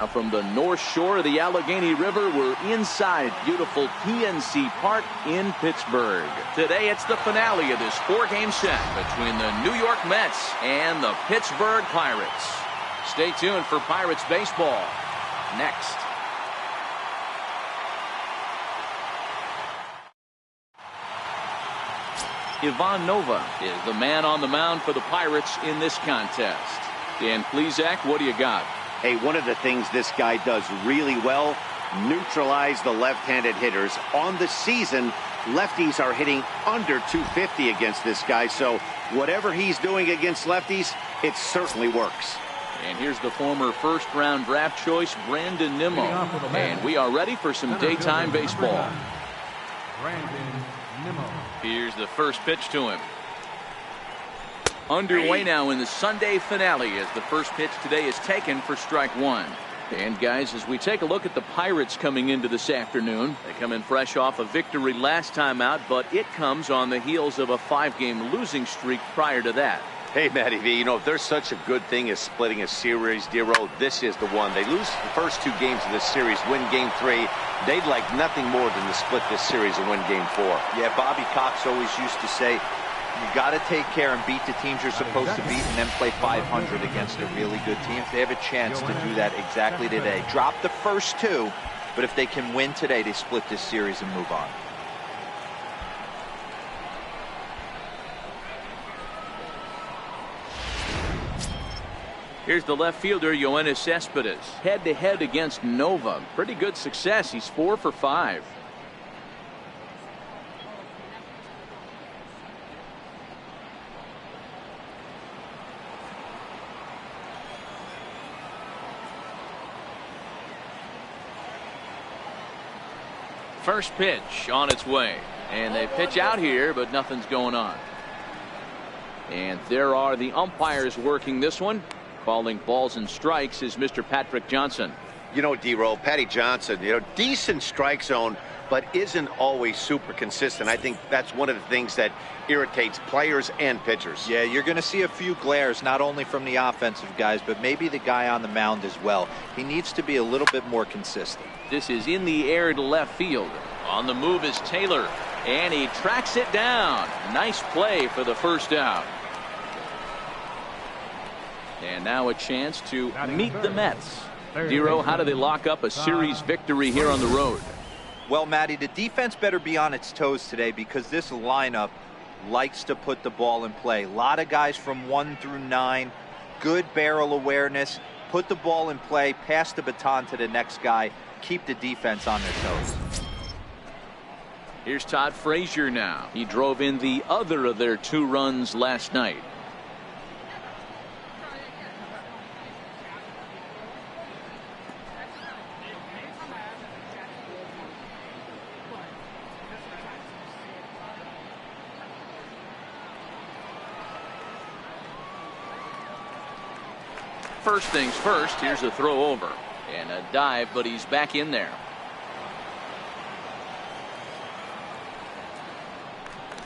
Now from the north shore of the Allegheny River, we're inside beautiful PNC Park in Pittsburgh. Today it's the finale of this 4-game set between the New York Mets and the Pittsburgh Pirates. Stay tuned for Pirates baseball next. Ivan Nova is the man on the mound for the Pirates in this contest. Dan Plesac, what do you got? Hey, one of the things this guy does really well, neutralize the left-handed hitters. On the season, lefties are hitting under 250 against this guy, so whatever he's doing against lefties, it certainly works. And here's the former first-round draft choice, Brandon Nimmo. And we are ready for some daytime baseball. Brandon Nimmo. Here's the first pitch to him. Underway now in the Sunday finale as the first pitch today is taken for strike one. And guys, as we take a look at the Pirates coming into this afternoon, they come in fresh off a victory last time out, but it comes on the heels of a 5-game losing streak prior to that. Hey, Matty V, you know, if there's such a good thing as splitting a series, Dero, this is the one. They lose the first 2 games of this series, win game 3. They'd like nothing more than to split this series and win game 4. Yeah, Bobby Cox always used to say, you got to take care and beat the teams you're supposed to beat and then play 500 against a really good team. They have a chance to do that exactly today. Drop the first 2, but if they can win today, they split this series and move on. Here's the left fielder, Yoenis Cespedes, head-to-head against Nova. Pretty good success. He's 4 for 5. First pitch on its way. And they pitch out here, but nothing's going on. And there are the umpires working this one. Calling balls and strikes is Mr. Patrick Johnson. You know, D-Roll, Patty Johnson, you know, decent strike zone, but isn't always super consistent. I think that's one of the things that irritates players and pitchers. Yeah, you're going to see a few glares, not only from the offensive guys, but maybe the guy on the mound as well. He needs to be a little bit more consistent. This is in the air to left field. On the move is Taylor, and he tracks it down. Nice play for the first out. And now a chance to meet the Mets. Dero, how do they lock up a series victory here on the road? Well, Matty, the defense better be on its toes today because this lineup likes to put the ball in play. A lot of guys from 1 through 9. Good barrel awareness. Put the ball in play. Pass the baton to the next guy. Keep the defense on their toes. Here's Todd Frazier now. He drove in the other of their 2 runs last night. First things first, here's a throw over and a dive, but he's back in there.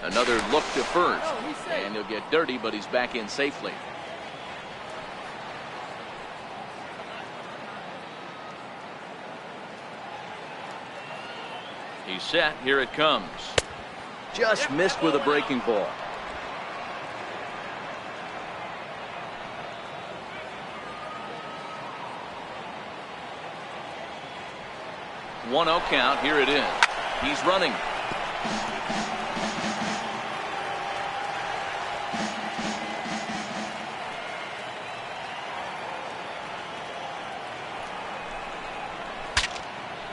Another look to first, and he'll get dirty, but he's back in safely. He's set. Here it comes. Just missed with a breaking ball. One 0 count. Here it is. He's running.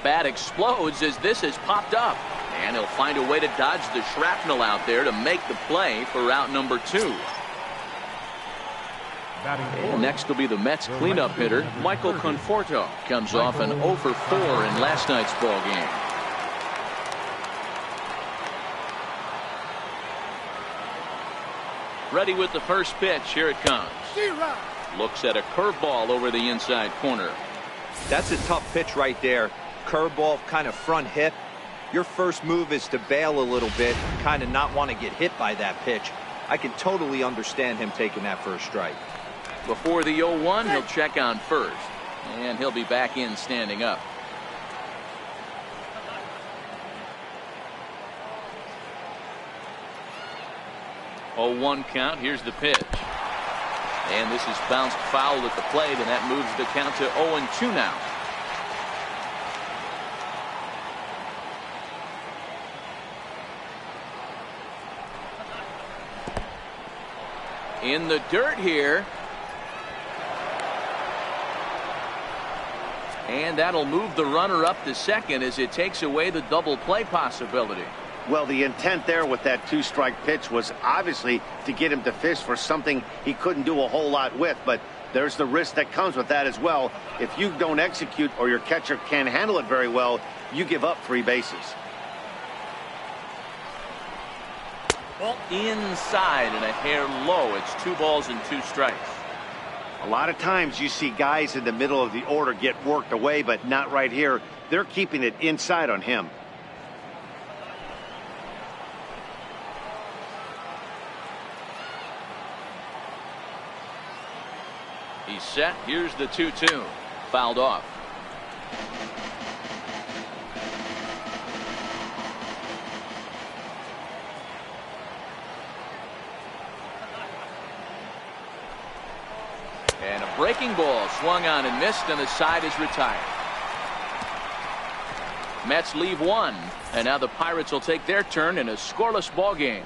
Bat explodes as this has popped up, and he'll find a way to dodge the shrapnel out there to make the play for out number 2. And next will be the Mets cleanup hitter, Michael Conforto. Comes off an 0 for 4 in last night's ball game. Ready with the first pitch. Here it comes. Looks at a curveball over the inside corner. That's a tough pitch right there. Curveball, kind of front hip. Your first move is to bail a little bit, kind of not want to get hit by that pitch. I can totally understand him taking that first strike. Before the 0-1, he'll check on first. And he'll be back in standing up. 0-1 count. Here's the pitch. And this is bounced foul at the plate, and that moves the count to 0-2 now. In the dirt here. And that'll move the runner up to second as it takes away the double play possibility. Well, the intent there with that two-strike pitch was obviously to get him to fish for something he couldn't do a whole lot with, but there's the risk that comes with that as well. If you don't execute or your catcher can't handle it very well, you give up 3 bases. Inside and a hair low. It's 2 balls and 2 strikes. A lot of times you see guys in the middle of the order get worked away, but not right here. They're keeping it inside on him. He's set. Here's the 2-2. Fouled off. And a breaking ball swung on and missed, and the side is retired. Mets leave 1, and now the Pirates will take their turn in a scoreless ball game.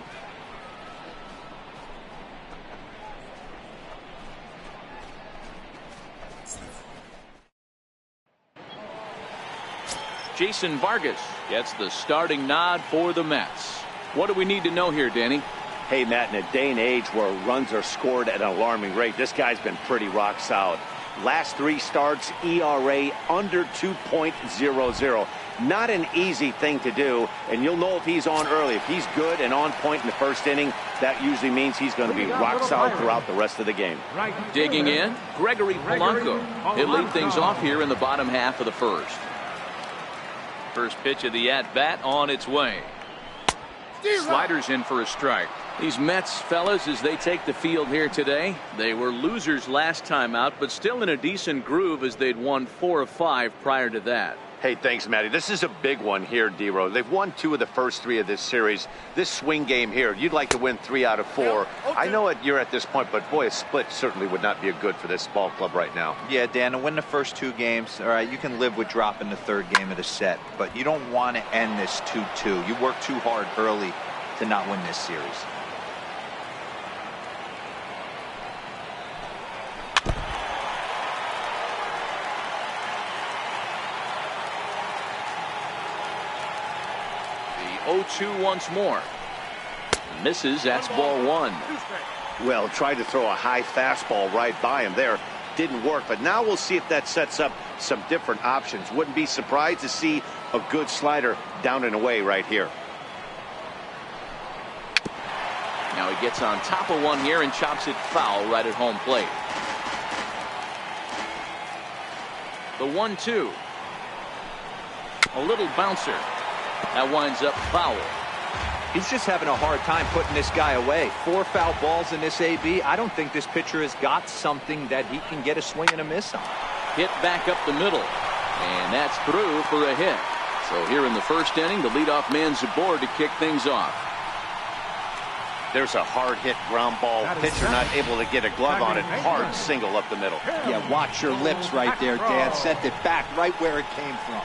Jason Vargas gets the starting nod for the Mets. What do we need to know here, Danny? Hey, Matt, in a day and age where runs are scored at an alarming rate, this guy's been pretty rock solid. Last 3 starts, ERA under 2.00. Not an easy thing to do, and you'll know if he's on early. If he's good and on point in the first inning, that usually means he's going to be rock solid throughout the rest of the game. Digging in, Gregory Polanco. He'll lead things off here in the bottom half of the first. First pitch of the at-bat on its way. Sliders in for a strike. These Mets, fellas, as they take the field here today, they were losers last time out, but still in a decent groove as they'd won 4 of 5 prior to that. Hey, thanks, Matty. This is a big one here, D-Row. They've won 2 of the first 3 of this series. This swing game here, you'd like to win 3 out of 4. Yeah, okay. I know you're at this point, but boy, a split certainly would not be good for this ball club right now. Yeah, Dan, to win the first 2 games, all right, you can live with dropping the 3rd game of the set, but you don't want to end this 2-2. You work too hard early to not win this series. The 0-2 once more. Misses. That's ball 1. Well, tried to throw a high fastball right by him there. Didn't work, but now we'll see if that sets up some different options. Wouldn't be surprised to see a good slider down and away right here. Now he gets on top of one here and chops it foul right at home plate. The 1-2. A little bouncer. That winds up foul. He's just having a hard time putting this guy away. 4 foul balls in this AB. I don't think this pitcher has got something that he can get a swing and a miss on. Hit back up the middle. And that's through for a hit. So here in the first inning, the leadoff man's aboard to kick things off. There's a hard hit ground ball. Pitcher not able to get a glove on it. Hard single up the middle. Yeah, watch your lips right there, Dad. Sent it back right where it came from.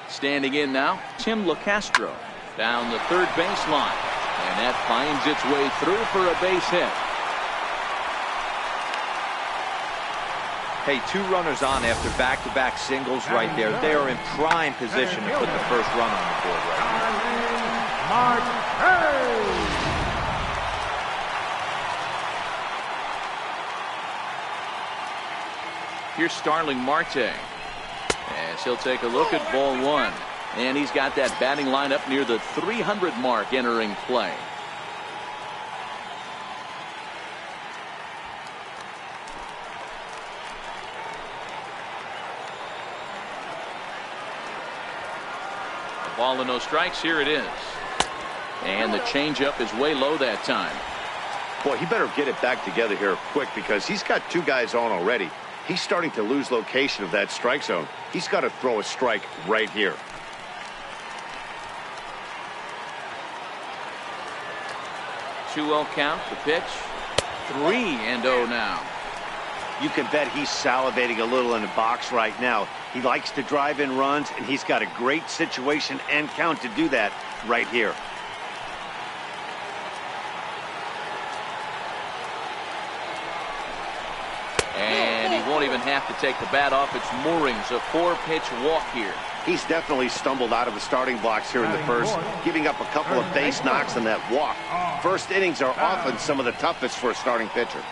Standing in now, Tim LaCastro down the third baseline. And that finds its way through for a base hit. Hey, 2 runners on after back-to-back singles right there. They are in prime position to put the first run on the board right now. Here's Starling Marte. As he'll take a look at ball 1. And he's got that batting lineup near the 300 mark entering play. Ball and no strikes. Here it is. And the changeup is way low that time. Boy, he better get it back together here quick because he's got two guys on already. He's starting to lose location of that strike zone. He's got to throw a strike right here. 2-0 count, the pitch. 3-0 now. You can bet he's salivating a little in the box right now. He likes to drive in runs, and he's got a great situation and count to do that right here. And he won't even have to take the bat off its moorings. A 4-pitch walk here. He's definitely stumbled out of the starting blocks here in the first, giving up a couple of base knocks on that walk. First innings are often some of the toughest for a starting pitcher.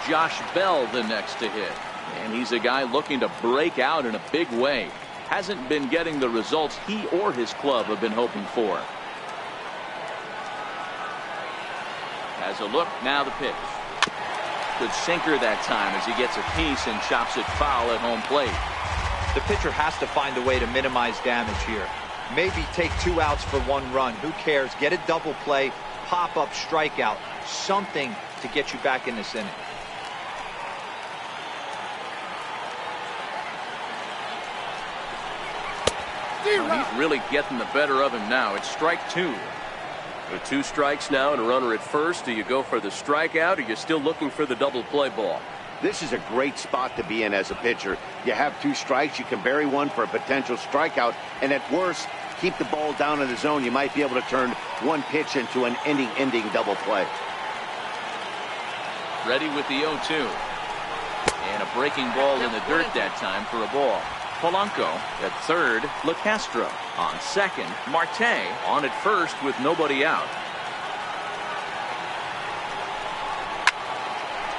Josh Bell the next to hit. And he's a guy looking to break out in a big way. Hasn't been getting the results he or his club have been hoping for. Has a look, now the pitch. Good sinker that time as he gets a piece and chops it foul at home plate. The pitcher has to find a way to minimize damage here. Maybe take 2 outs for 1 run. Who cares? Get a double play, pop up, strikeout. Something to get you back in this inning. He's really getting the better of him now. It's strike 2. With 2 strikes now and a runner at first, do you go for the strikeout or are you still looking for the double play ball? This is a great spot to be in as a pitcher. You have 2 strikes, you can bury one for a potential strikeout, and at worst, keep the ball down in the zone. You might be able to turn 1 pitch into an ending double play. Ready with the 0-2. And a breaking ball in the dirt that time for a ball. Polanco at third, LeCastro on second, Marte on at first with nobody out.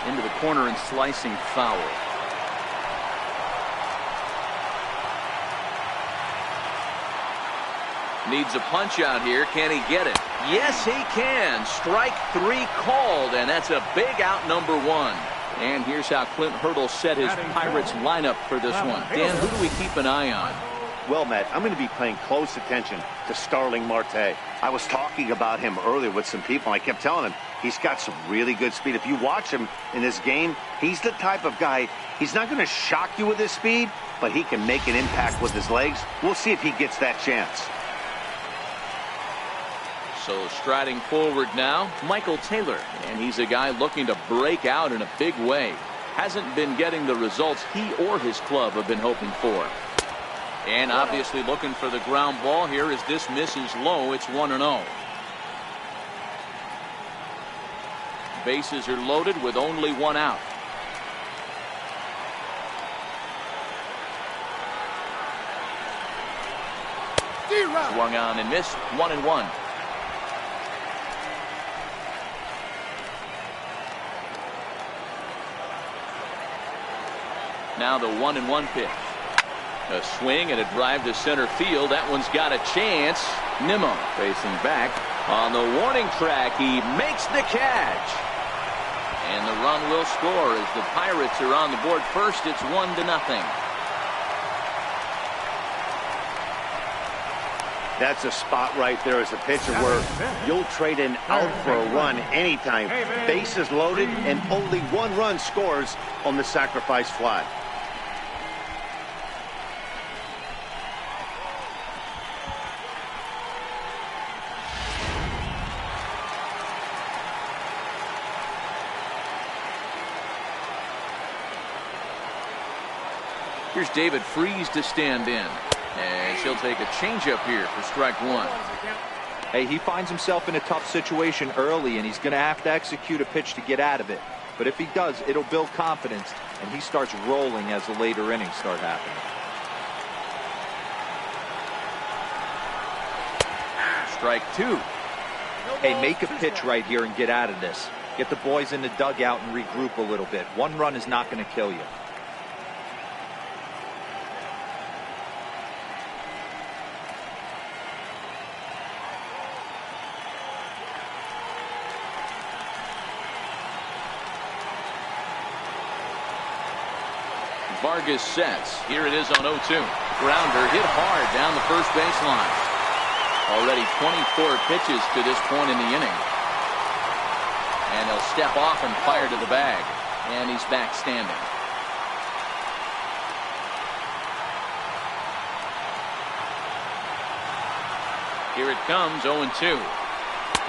Into the corner and slicing foul. Needs a punch out here. Can he get it? Yes, he can. Strike 3 called, and that's a big out, number 1. And here's how Clint Hurdle set his Pirates lineup for this one. Dan, who do we keep an eye on? Well, Matt, I'm going to be paying close attention to Starling Marte. I was talking about him earlier with some people. I kept telling him he's got some really good speed. If you watch him in this game, he's the type of guy, he's not going to shock you with his speed, but he can make an impact with his legs. We'll see if he gets that chance. So striding forward now, Michael Taylor, and he's a guy looking to break out in a big way. Hasn't been getting the results he or his club have been hoping for. And obviously looking for the ground ball here as this misses low. It's 1-0. Bases are loaded with only 1 out. Swung on and missed. 1-1. Now the 1-1 pitch. A swing and a drive to center field. That one's got a chance. Nimmo facing back on the warning track. He makes the catch. And the run will score as the Pirates are on the board first. It's 1-0. That's a spot right there as a pitcher where you'll trade an out for a run anytime. Bases loaded and only 1 run scores on the sacrifice fly. Here's David Freese to stand in. And she'll take a changeup here for strike 1. Hey, he finds himself in a tough situation early, and he's going to have to execute a pitch to get out of it. But if he does, it'll build confidence, and he starts rolling as the later innings start happening. Strike 2. Hey, make a pitch right here and get out of this. Get the boys in the dugout and regroup a little bit. 1 run is not going to kill you. Vargas sets. Here it is on 0-2. Grounder hit hard down the first baseline. Already 24 pitches to this point in the inning. And he'll step off and fire to the bag. And he's back standing. Here it comes, 0-2.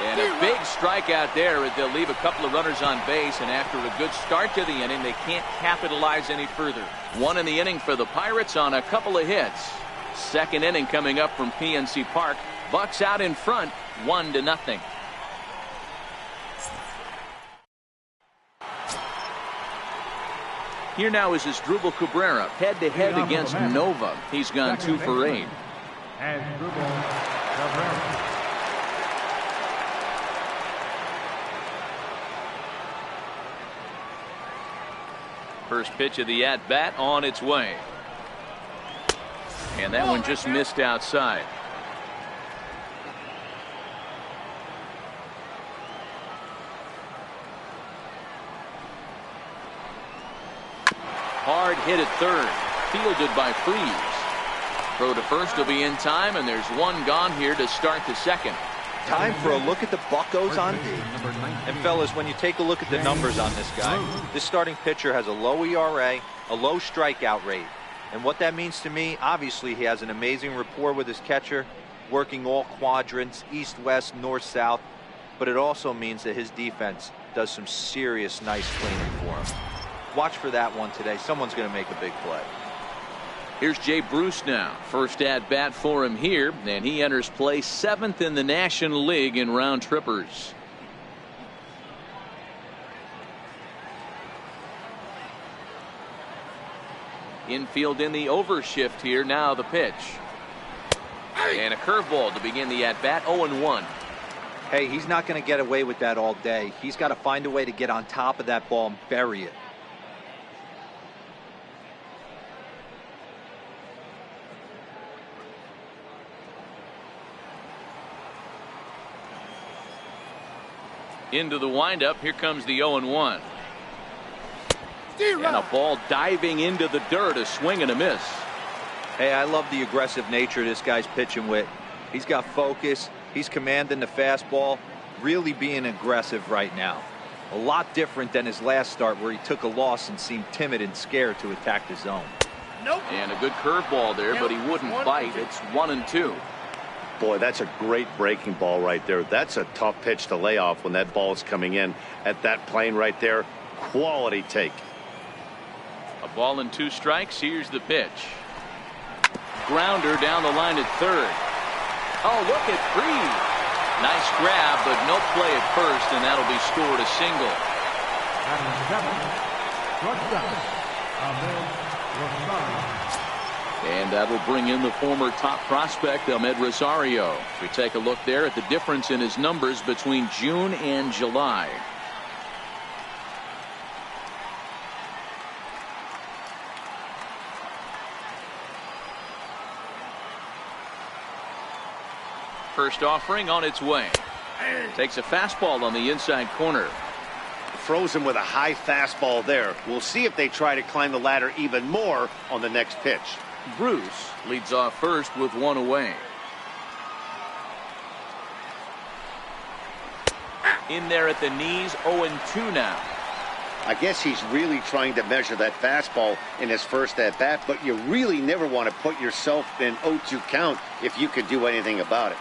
And a big strikeout there as they'll leave a couple of runners on base, and after a good start to the inning, they can't capitalize any further. One in the inning for the Pirates on a couple of hits. Second inning coming up from PNC Park. Bucks out in front, 1-0. Here now is Asdrubal Cabrera head-to-head against Nova. He's gone 2 for 8. First pitch of the at-bat on its way. And that one just missed outside. Hard hit at third. Fielded by Freeze. Throw to first will be in time, and there's one gone here to start the second. Time for a look at the Buccos on D. And fellas, when you take a look at the numbers on this guy, this starting pitcher has a low ERA, a low strikeout rate. And what that means to me, obviously he has an amazing rapport with his catcher, working all quadrants, east, west, north, south. But it also means that his defense does some serious nice cleaning for him. Watch for that one today. Someone's going to make a big play. Here's Jay Bruce now. First at bat for him here, and he enters play 7th in the National League in round trippers. Infield in the overshift here. Now the pitch. And a curveball to begin the at bat. 0-1. Hey, he's not going to get away with that all day. He's got to find a way to get on top of that ball and bury it. Into the windup. Here comes the 0-1. And a ball diving into the dirt. A swing and a miss. Hey, I love the aggressive nature this guy's pitching with. He's got focus. He's commanding the fastball. Really being aggressive right now. A lot different than his last start where he took a loss and seemed timid and scared to attack the zone. And a good curveball there, but he wouldn't bite. It's 1-2. Boy, that's a great breaking ball right there. That's a tough pitch to lay off when that ball is coming in at that plane right there. Quality take. A ball and 2 strikes. Here's the pitch. Grounder down the line at third. Oh, look at Freeze. Nice grab, but no play at first, and that'll be scored a single. And that will bring in the former top prospect, Ahmed Rosario. We take a look there at the difference in his numbers between June and July. First offering on its way. Takes a fastball on the inside corner. Froze him with a high fastball there. We'll see if they try to climb the ladder even more on the next pitch. Bruce leads off first with 1 away. In there at the knees, 0-2 now. I guess he's really trying to measure that fastball in his first at bat, but you really never want to put yourself in 0-2 count if you could do anything about it.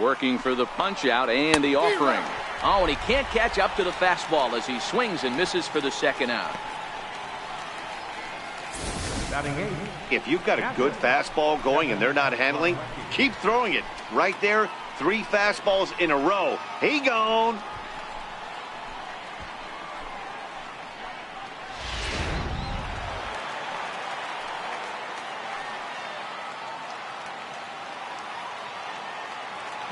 Working for the punch out and the offering. Oh, and he can't catch up to the fastball as he swings and misses for the second out. If you've got a good fastball going and they're not handling, keep throwing it. Right there, 3 fastballs in a row. He gone.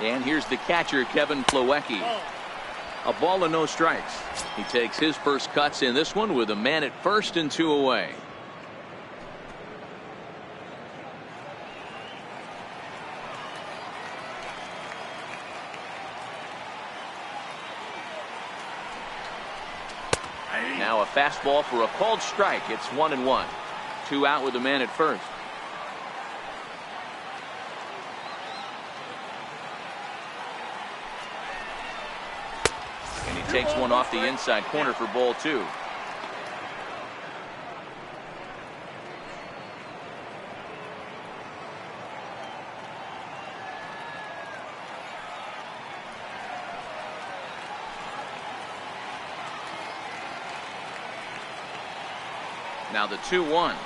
And here's the catcher, Kevin Plawecki. A ball and no strikes. He takes his first cuts in this one with a man at first and 2 away. Now Now a fastball for a called strike. It's 1-1. 2 out with the man at first. And he takes one off the inside corner for ball 2. Now the 2-1.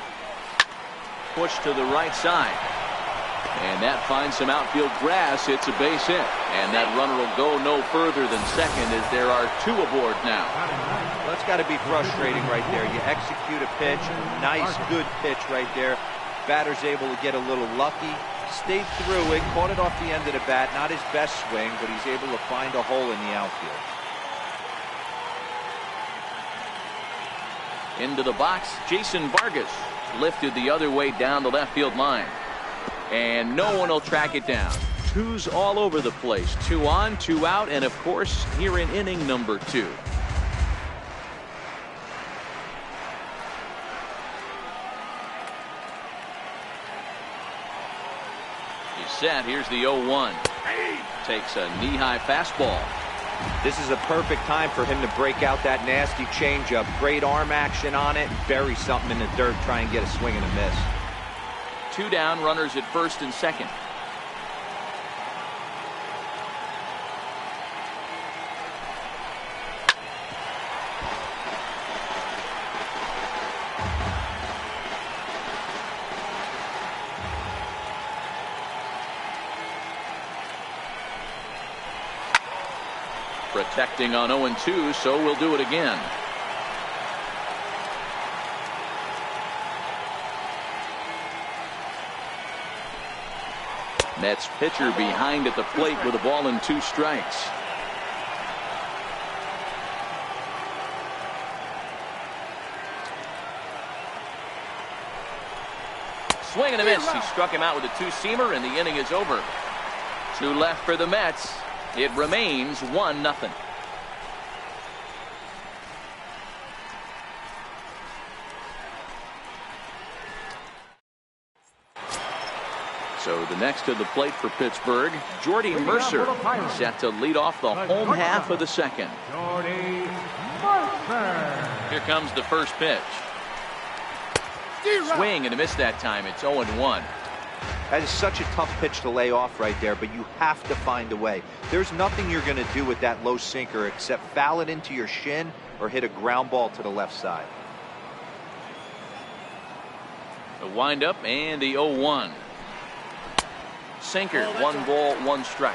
Push to the right side. And that finds some outfield grass. It's a base hit. And that runner will go no further than second as there are 2 aboard now. Well, that's got to be frustrating right there. You execute a pitch, nice, good pitch right there. Batter's able to get a little lucky. Stayed through it, caught it off the end of the bat. Not his best swing, but he's able to find a hole in the outfield. Into the box, Jason Vargas lifted the other way down the left field line. And no one will track it down. 2's all over the place. 2 on, 2 out, and of course, here in inning number 2. He's set. Here's the 0-1. Takes a knee-high fastball. This is a perfect time for him to break out that nasty changeup. Great arm action on it. Bury something in the dirt. Try and get a swing and a miss. 2 down, runners at first and second. Protecting on 0-2, so we'll do it again. Mets pitcher behind at the plate with a ball and 2 strikes. Swing and a miss. He struck him out with a 2-seamer, and the inning is over. 2 left for the Mets. It remains 1-0. So the next to the plate for Pittsburgh, Jordy Mercer, set to lead off the home half of the second. Jordy Mercer. Here comes the first pitch. Swing and a miss that time. It's 0-1. That is such a tough pitch to lay off right there, but you have to find a way. There's nothing you're going to do with that low sinker except foul it into your shin or hit a ground ball to the left side. The windup and the 0-1. Sinker, 1 ball, 1 strike.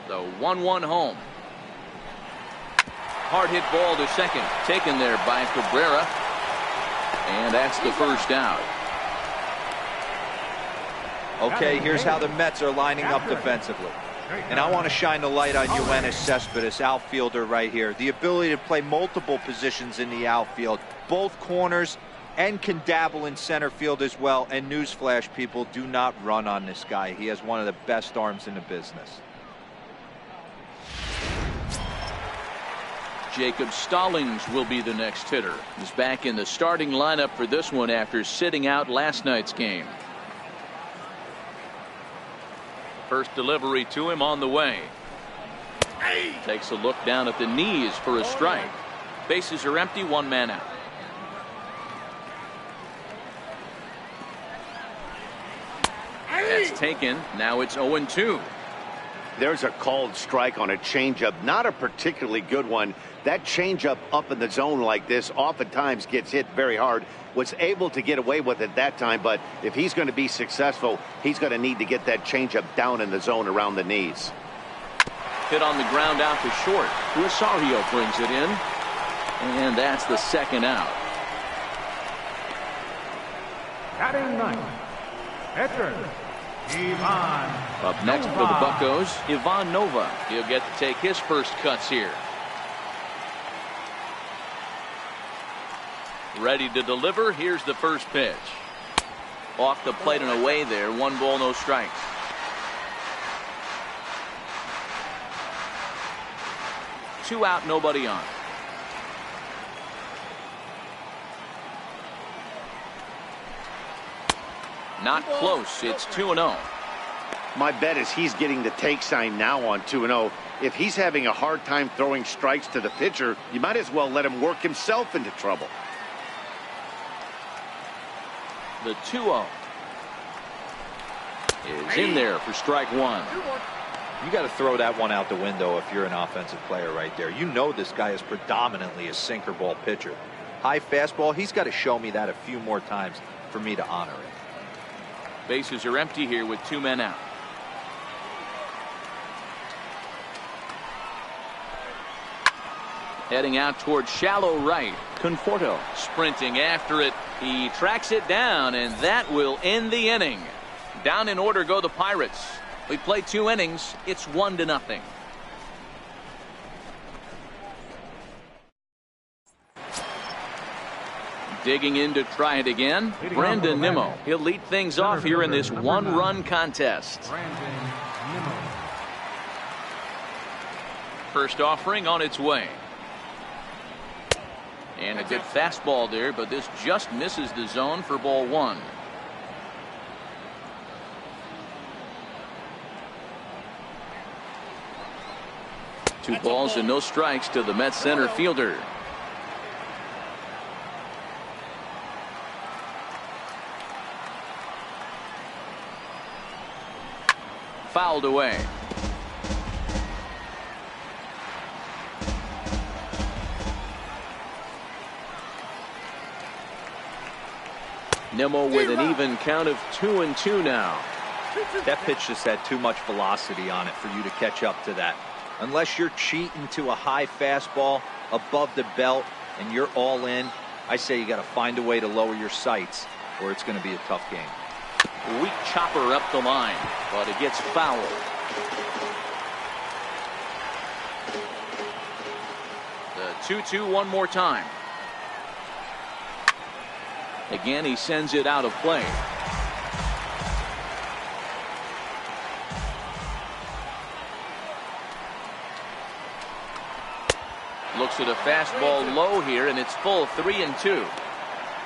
The 1-1 home. Hard hit ball to second, taken there by Cabrera, and that's the first out. Okay, here's how the Mets are lining up defensively. And I want to shine the light on Yoenis Cespedes, outfielder right here. The ability to play multiple positions in the outfield, both corners, and can dabble in center field as well. And newsflash, people, do not run on this guy. He has one of the best arms in the business. Jacob Stallings will be the next hitter. He's back in the starting lineup for this one after sitting out last night's game. First delivery to him on the way. Takes a look down at the knees for a strike. Bases are empty, 1 man out. That's taken. Now it's 0-2. There's a called strike on a changeup, not a particularly good one. That changeup up in the zone like this oftentimes gets hit very hard. Was able to get away with it that time, but if he's going to be successful, he's going to need to get that changeup down in the zone around the knees. Hit on the ground out to short. Rosario brings it in, and that's the second out. Batting ninth, pitcher Ivan. Up next for the Buccos, Ivan Nova. He'll get to take his first cuts here. Ready to deliver. Here's the first pitch. Off the plate and away there. 1 ball, no strikes. Two out, nobody on. Not close. It's 2-0. My bet is he's getting the take sign now on 2-0. If he's having a hard time throwing strikes to the pitcher, you might as well let him work himself into trouble. The 2-0 is in there for strike 1. You got to throw that one out the window if you're an offensive player right there. You know this guy is predominantly a sinker ball pitcher. High fastball, he's got to show me that a few more times for me to honor it. Bases are empty here with 2 men out. Heading out towards shallow right. Conforto sprinting after it. He tracks it down, and that will end the inning. Down in order go the Pirates. We play 2 innings. It's 1-0. Digging in to try it again, Brandon Nimmo. He'll lead things off here in this 1-run contest. First offering on its way. And a good fastball there, but this just misses the zone for ball 1. Two balls and no strikes to the Mets center fielder. Fouled away. Nimmo with an even count of 2-2 now. That pitch just had too much velocity on it for you to catch up to that. Unless you're cheating to a high fastball above the belt and you're all in, I say you got to find a way to lower your sights or it's going to be a tough game. Weak chopper up the line, but it gets fouled. The 2-2 one more time. Again, he sends it out of play. Looks at a fastball low here, and it's full 3-2.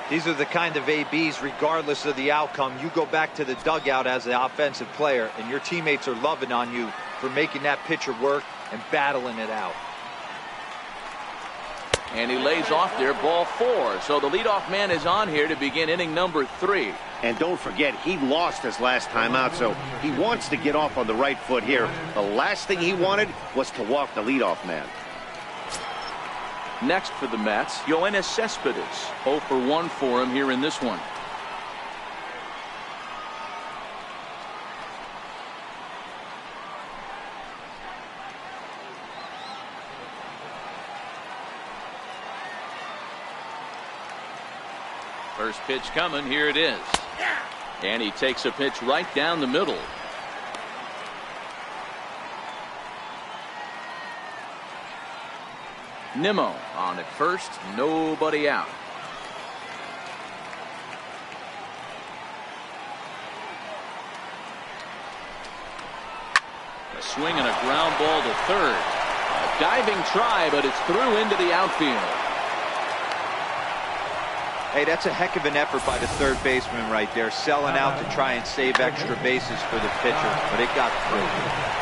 These are the kind of ABs, regardless of the outcome. You go back to the dugout as an offensive player, and your teammates are loving on you for making that pitcher work and battling it out. And he lays off there, ball 4. So the leadoff man is on here to begin inning number 3. And don't forget, he lost his last time out, so he wants to get off on the right foot here. The last thing he wanted was to walk the leadoff man. Next for the Mets, Yoenis Cespedes. 0 for 1 for him here in this one. First pitch coming, here it is. And he takes a pitch right down the middle. Nimmo on at first, nobody out. A swing and a ground ball to third. A diving try, but it's through into the outfield. Hey, that's a heck of an effort by the third baseman right there, selling out to try and save extra bases for the pitcher, but it got through.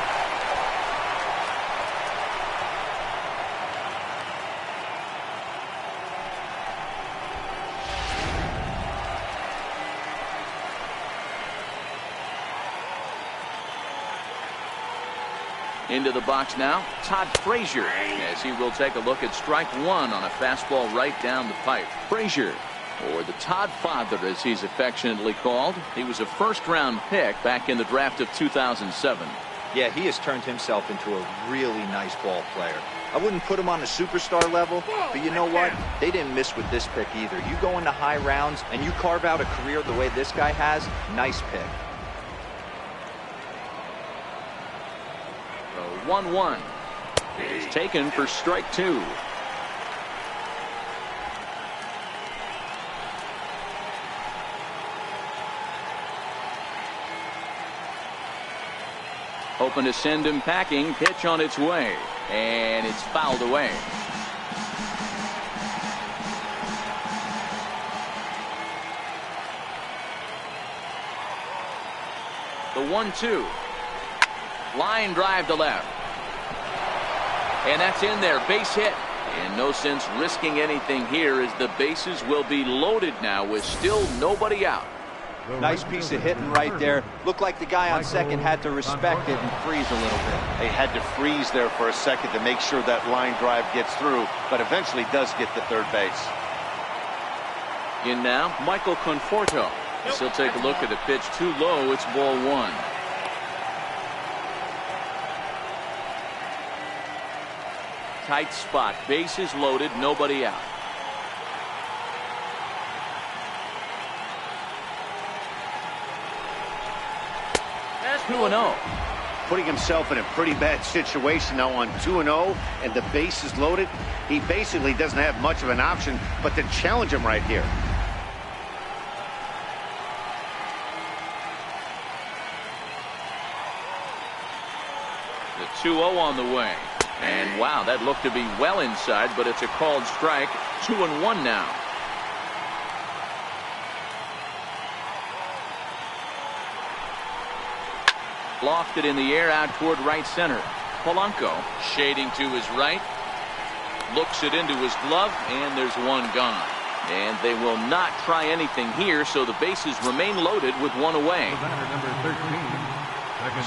Into the box now, Todd Frazier, as he will take a look at strike 1 on a fastball right down the pipe. Frazier, or the Todd Father as he's affectionately called. He was a first-round pick back in the draft of 2007. Yeah, he has turned himself into a really nice ball player. I wouldn't put him on a superstar level, but you know what? They didn't miss with this pick either. You go into high rounds and you carve out a career the way this guy has, nice pick. 1-1 is taken for strike 2. Hoping to send him packing. Pitch on its way. And it's fouled away. The 1-2. Line drive to left. And that's in there. Base hit. And no sense risking anything here as the bases will be loaded now with still nobody out. Nice piece of hitting right there. Looked like the guy on second had to respect it and freeze a little bit. They had to freeze there for a second to make sure that line drive gets through, but eventually does get to third base. In now, Michael Conforto. As he'll take a look at the pitch too low. It's ball one. Tight spot. Bases loaded. Nobody out. That's 2-0. Putting himself in a pretty bad situation now on 2-0 and the base is loaded. He basically doesn't have much of an option but to challenge him right here. The 2-0 on the way. And wow, that looked to be well inside, but it's a called strike. 2-1 now. Lofted in the air out toward right center. Polanco shading to his right. Looks it into his glove, and there's one gone. And they will not try anything here, so the bases remain loaded with one away.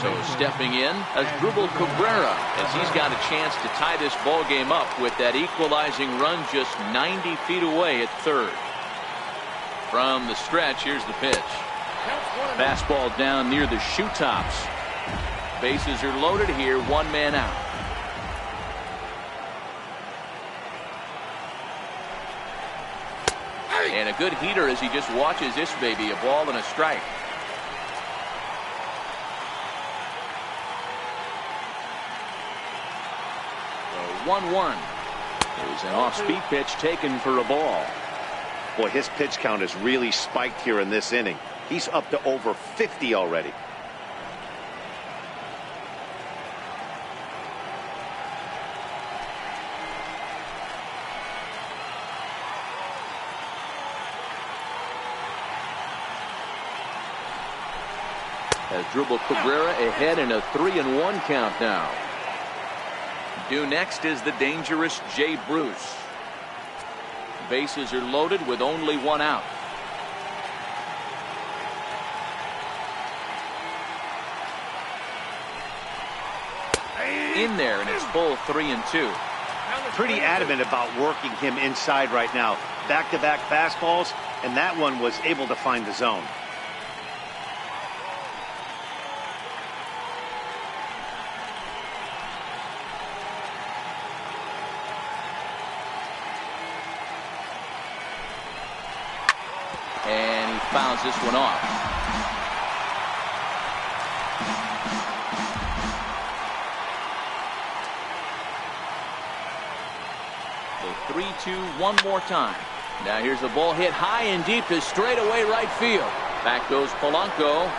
So stepping in, Asdrubal Cabrera, as he's got a chance to tie this ball game up with that equalizing run just 90 feet away at third. From the stretch, here's the pitch. Fastball down near the shoe tops. Bases are loaded here, one man out. And a good heater as he just watches this baby, a ball and a strike. So 1-1. There's an off-speed pitch taken for a ball. Boy, his pitch count has really spiked here in this inning. He's up to over 50 already. Asdrubal Cabrera ahead in a 3-1 count now. Due next is the dangerous Jay Bruce. Bases are loaded with only one out. In there, and it's full 3-2. Pretty adamant about working him inside right now. Back-to-back fastballs, and that one was able to find the zone. And he fouls this one off. The 3-2 one more time. Now here's the ball hit high and deep to straightaway right field. Back goes Polanco.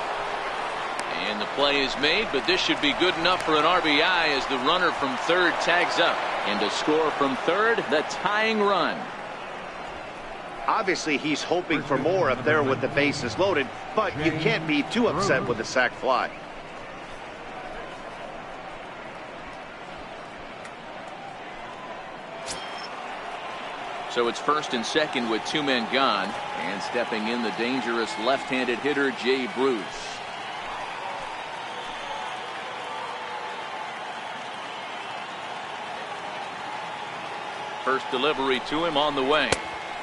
And the play is made, but this should be good enough for an RBI as the runner from third tags up. And to score from third, the tying run. Obviously, he's hoping for more up there with the bases loaded, but you can't be too upset with a sac fly. So it's first and second with two men gone, and stepping in the dangerous left-handed hitter Jay Bruce. First delivery to him on the way.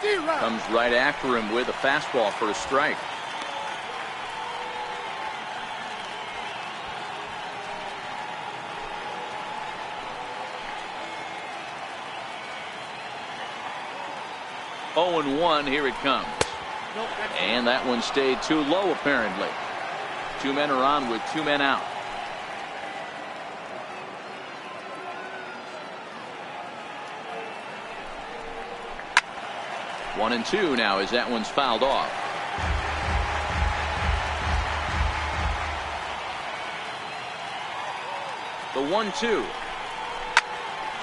Comes right after him with a fastball for a strike. Oh, 0-1, here it comes. And that one stayed too low apparently. Two men are on with two men out. One and two now as that one's fouled off. 1-2.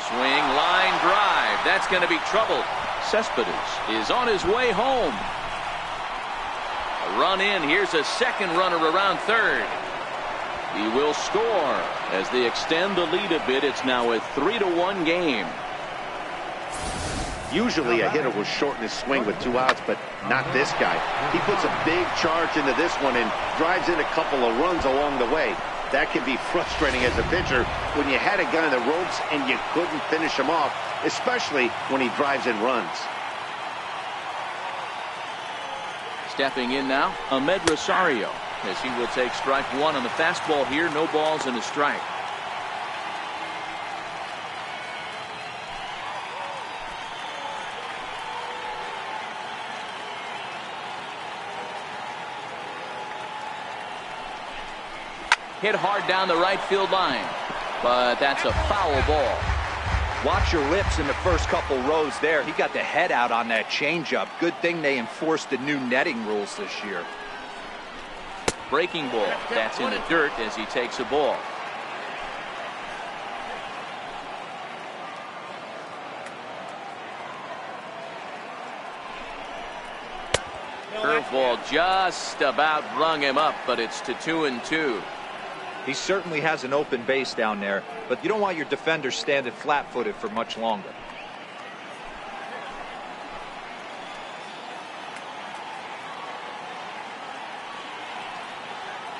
Swing, line drive. That's going to be trouble. Cespedes is on his way home. A run in. Here's a second runner around third. He will score as they extend the lead a bit. It's now a 3-1 game. Usually a hitter will shorten his swing with 2 outs, but not this guy. He puts a big charge into this one and drives in a couple of runs along the way. That can be frustrating as a pitcher when you had a guy in the ropes and you couldn't finish him off, especially when he drives in runs. Stepping in now, Ahmed Rosario, as he will take strike one on the fastball here. No balls and a strike. Hit hard down the right field line, but that's a foul ball. Watch your lips in the first couple rows there. He got the head out on that changeup. Good thing they enforced the new netting rules this year. Breaking ball. That's in the dirt as he takes a ball. Curveball just about brung him up, but it's to 2-2. He certainly has an open base down there, but you don't want your defender standing flat-footed for much longer.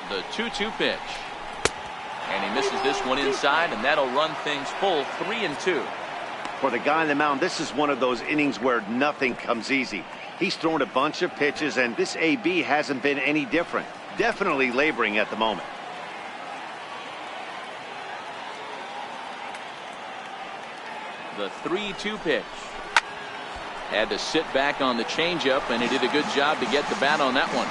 The 2-2 pitch. And he misses this one inside, and that'll run things full 3-2. For the guy on the mound, this is one of those innings where nothing comes easy. He's thrown a bunch of pitches, and this AB hasn't been any different. Definitely laboring at the moment. The 3-2 pitch. Had to sit back on the changeup, and he did a good job to get the bat on that one.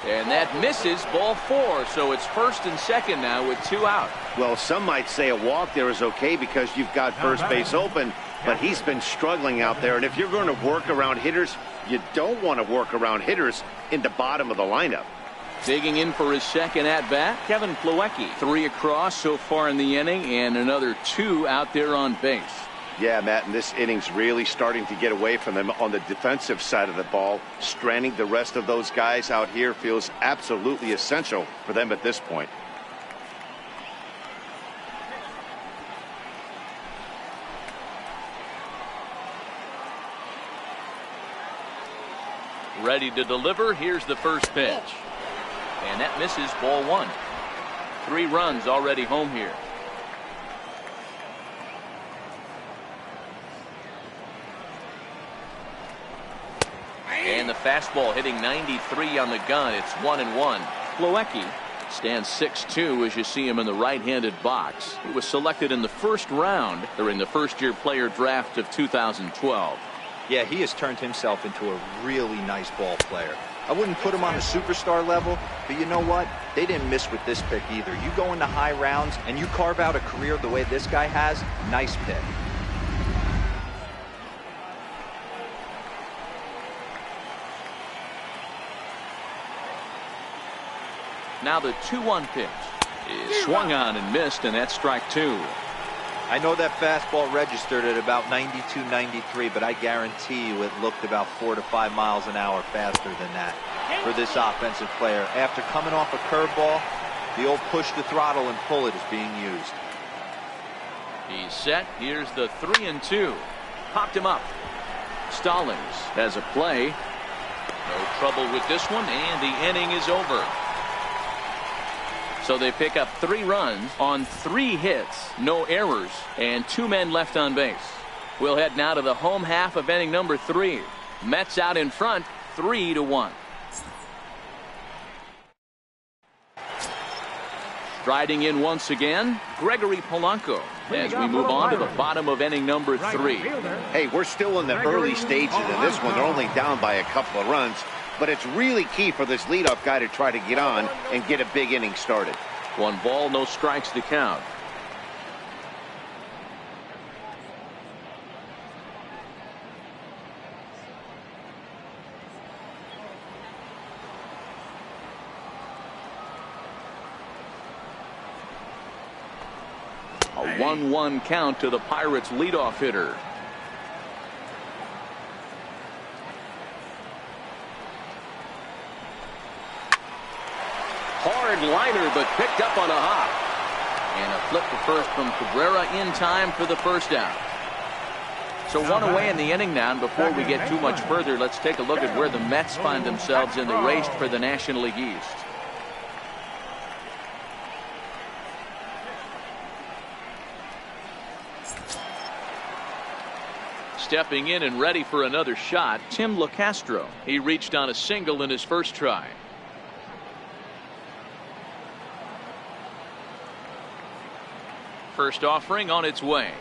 And that misses, ball 4, so it's first and second now with 2 out. Well, some might say a walk there is okay because you've got first base open, but he's been struggling out there, and if you're going to work around hitters, you don't want to work around hitters in the bottom of the lineup. Digging in for his second at-bat, Kevin Plawecki. 3 across so far in the inning, and another 2 out there on base. Yeah, Matt, and this inning's really starting to get away from them on the defensive side of the ball. Stranding the rest of those guys out here feels absolutely essential for them at this point. Ready to deliver. Here's the first pitch. And that misses, ball 1. 3 runs already home here. And the fastball hitting 93 on the gun. It's 1-1. Plawecki stands 6'2" as you see him in the right-handed box. He was selected in the first round during the first-year player draft of 2012. Yeah, he has turned himself into a really nice ball player. I wouldn't put him on the superstar level, but you know what? They didn't miss with this pick either. You go into high rounds and you carve out a career the way this guy has, nice pick. Now the 2-1 pitch is swung on and missed, and that's strike 2. I know that fastball registered at about 92, 93, but I guarantee you it looked about 4 to 5 miles an hour faster than that for this offensive player. After coming off a curveball, the old push the throttle and pull it is being used. He's set. Here's the 3-2. Popped him up. Stallings has a play. No trouble with this one, and the inning is over. So they pick up 3 runs on 3 hits, no errors, and 2 men left on base. We'll head now to the home half of inning number 3. Mets out in front, 3-1. Striding in once again, Gregory Polanco, as we move on to the bottom of inning number 3. Hey, we're still in the early stages of this one. They're only down by a couple of runs. but it's really key for this leadoff guy to try to get on and get a big inning started. 1 ball, no strikes to count. A 1-1 count to the Pirates leadoff hitter. Hard liner, but picked up on a hop. And a flip to first from Cabrera in time for the first out. So 1 away in the inning now, and before we get too much further, let's take a look at where the Mets find themselves in the race for the National League East. Stepping in and ready for another shot, Tim LeCastro. He reached on a single in his first try. First offering on its way.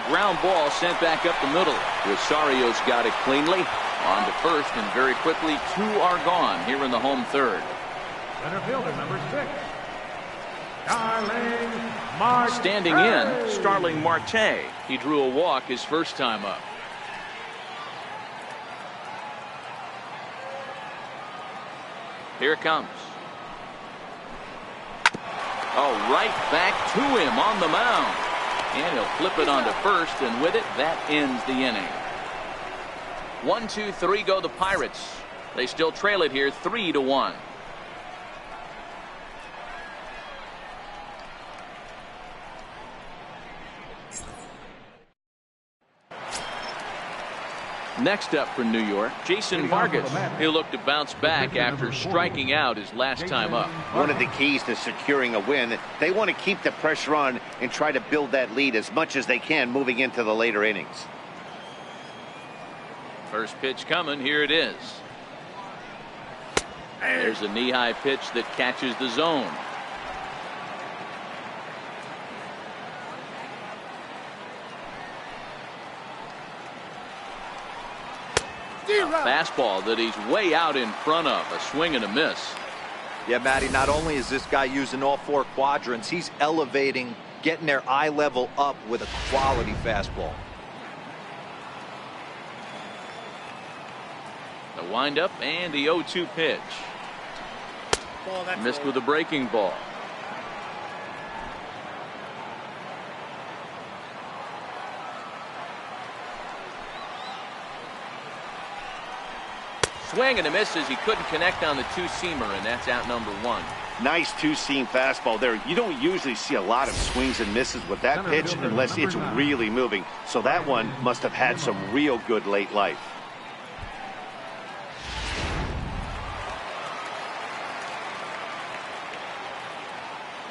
Ground ball sent back up the middle. Rosario's got it cleanly. On to first, and very quickly 2 are gone here in the home third. Center fielder number 6. Starling Marte. Standing in, Starling Marte. He drew a walk his first time up. Here it comes. Oh, right back to him on the mound. And he'll flip it onto first, and with it, that ends the inning. 1, 2, 3 go the Pirates. They still trail it here 3-1. Next up for New York, Jason Vargas. He'll look to bounce back after striking out his last time up. One of the keys to securing a win, they want to keep the pressure on and try to build that lead as much as they can moving into the later innings. First pitch coming. Here it is. There's a knee-high pitch that catches the zone. Fastball that he's way out in front of. A swing and a miss. Yeah, Matty, not only is this guy using all 4 quadrants, he's elevating, getting their eye level up with a quality fastball. The windup and the 0-2 pitch. Missed with a breaking ball. Swing and a miss as he couldn't connect on the 2-seamer, and that's out number 1. Nice 2-seam fastball there. You don't usually see a lot of swings and misses with that pitch unless it's really moving. So that one must have had some real good late life.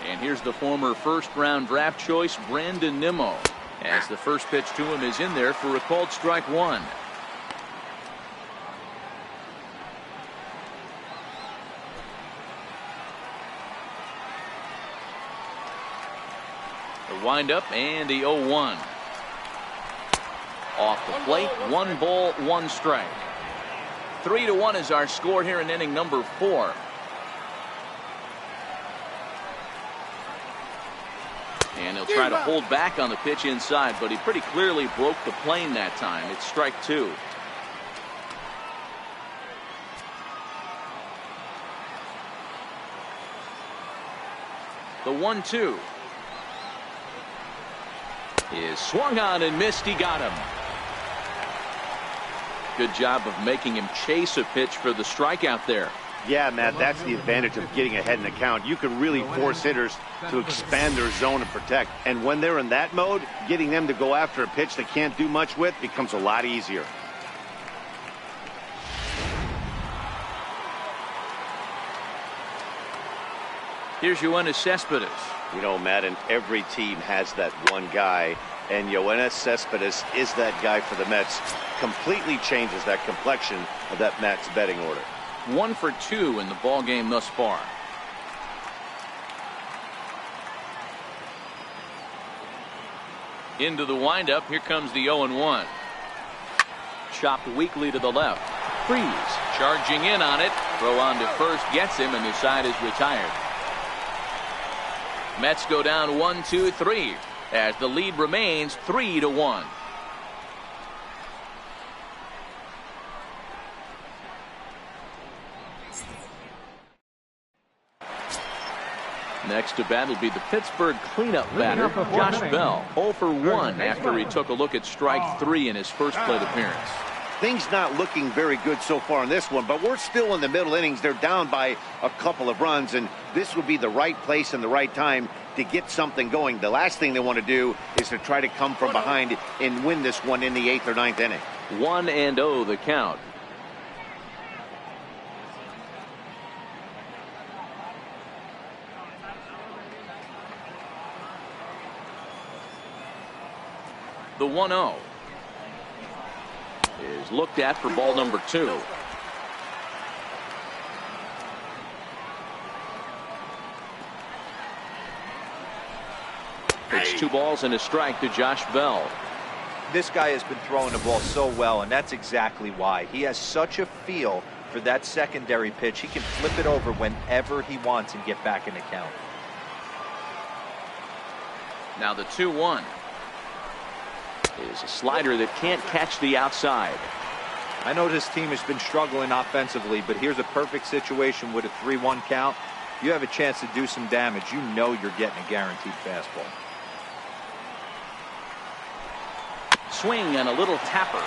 And here's the former first-round draft choice, Brandon Nimmo, as the first pitch to him is in there for a called strike 1. The windup and the 0-1. Off the plate, 1 ball, 1 strike. 3-1 is our score here in inning number 4. And he'll try to hold back on the pitch inside, but he pretty clearly broke the plane that time. It's strike 2. The 1-2 is swung on and missed. He got him. Good job of making him chase a pitch for the strikeout there. Yeah, Matt, that's the advantage of getting ahead in the count. You can really force hitters to expand their zone and protect. And when they're in that mode, getting them to go after a pitch they can't do much with becomes a lot easier. Here's Yoenis Cespedes. You know, Matt, and every team has that one guy, and Yoenis Cespedes is that guy for the Mets. Completely changes that complexion of that Mets betting order. 1 for 2 in the ball game thus far. Into the windup. Here comes the 0-1. Chopped weakly to the left. Freese charging in on it. Throw on to first gets him, and the side is retired. Mets go down 1-2-3 as the lead remains 3-1. Next to bat will be the Pittsburgh cleanup batter, Josh Bell, 0 for 1 after he took a look at strike 3 in his first plate appearance. Things not looking very good so far in this one, but we're still in the middle innings. They're down by a couple of runs, and this would be the right place and the right time to get something going. The last thing they want to do is to try to come from behind and win this one in the 8th or 9th inning. 1-0 the count. The 1-0 is looked at for ball number 2. It's 2 balls and a strike to Josh Bell. This guy has been throwing the ball so well, and that's exactly why. He has such a feel for that secondary pitch. He can flip it over whenever he wants and get back in the count. Now the 2-1 is a slider that can't catch the outside. I know this team has been struggling offensively, but here's a perfect situation with a 3-1 count. You have a chance to do some damage. You know you're getting a guaranteed fastball. Swing and a little tapper.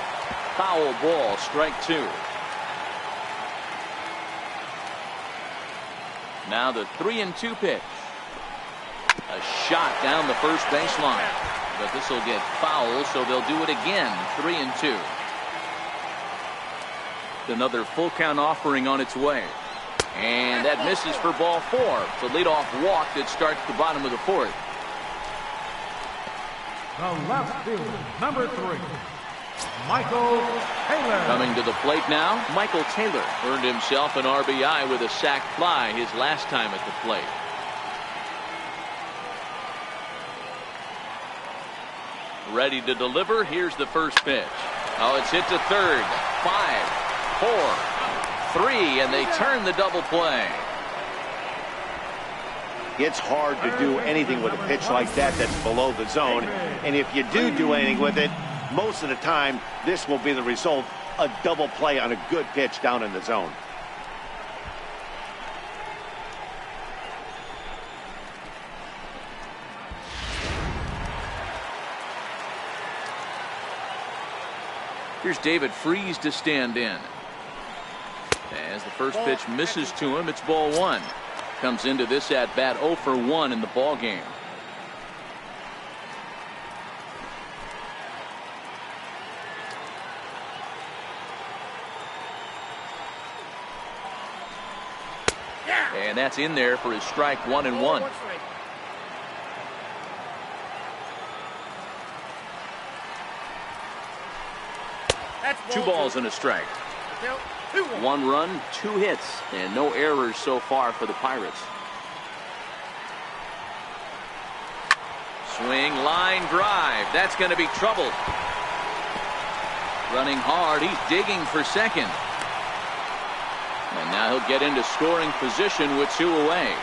Foul ball, strike 2. Now the 3-2 pitch. A shot down the first baseline. But this will get foul, so they'll do it again. 3-2. Another full count offering on its way. And that misses for ball 4. It's a leadoff walk that starts the bottom of the 4th. The left fielder, number 3, Michael Taylor. Coming to the plate now, Michael Taylor earned himself an RBI with a sac fly his last time at the plate. Ready to deliver. Here's the first pitch. Oh, it's hit to third. 5, 4, 3, and they turn the double play. It's hard to do anything with a pitch like that that's below the zone. And if you do anything with it, most of the time, this will be the result, a double play on a good pitch down in the zone. Here's David Freese to stand in. As the first pitch misses to him, it's ball 1. Comes into this at bat 0 for 1 in the ball game. And that's in there for his strike 1-1. Two balls and a strike. 1 run, 2 hits, and no errors so far for the Pirates. Swing, line drive. That's going to be trouble. Running hard. He's digging for second. And now he'll get into scoring position with 2 away.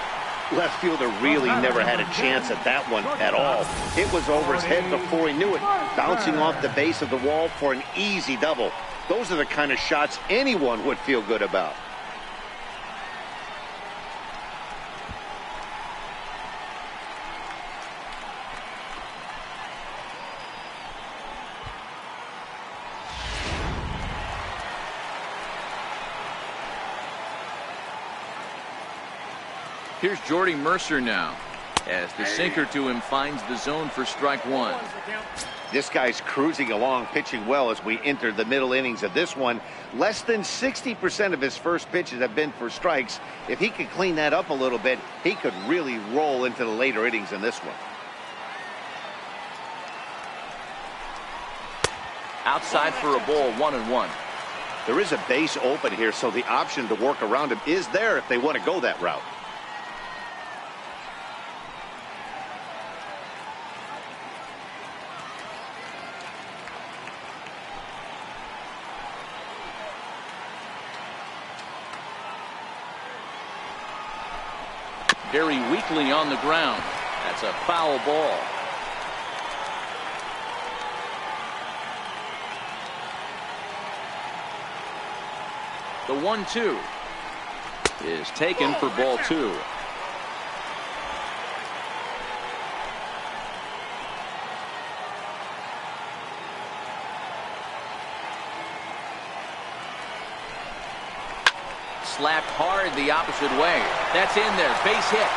Left fielder really never had a chance at that one at all. It was over his head before he knew it, bouncing off the base of the wall for an easy double. Those are the kind of shots anyone would feel good about. Here's Jordy Mercer now, as the sinker to him finds the zone for strike 1. This guy's cruising along, pitching well as we enter the middle innings of this one. Less than 60% of his first pitches have been for strikes. If he could clean that up a little bit, he could really roll into the later innings in this one. Outside for a ball, 1-1. There is a base open here, so the option to work around him is there if they want to go that route. very weakly on the ground. That's a foul ball. The 1-2 is taken for ball 2. Slapped hard the opposite way. That's in there. Base hit.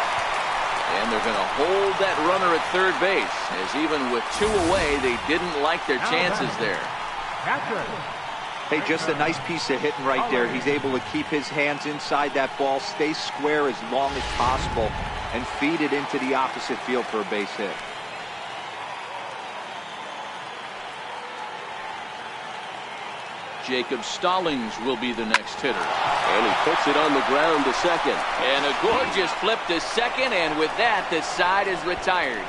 And they're going to hold that runner at third base, as even with 2 away, they didn't like their chances there. Hey, just a nice piece of hitting right there. He's able to keep his hands inside that ball, stay square as long as possible, and feed it into the opposite field for a base hit. Jacob Stallings will be the next hitter. And he puts it on the ground to second. And a gorgeous flip to second, and with that, the side is retired.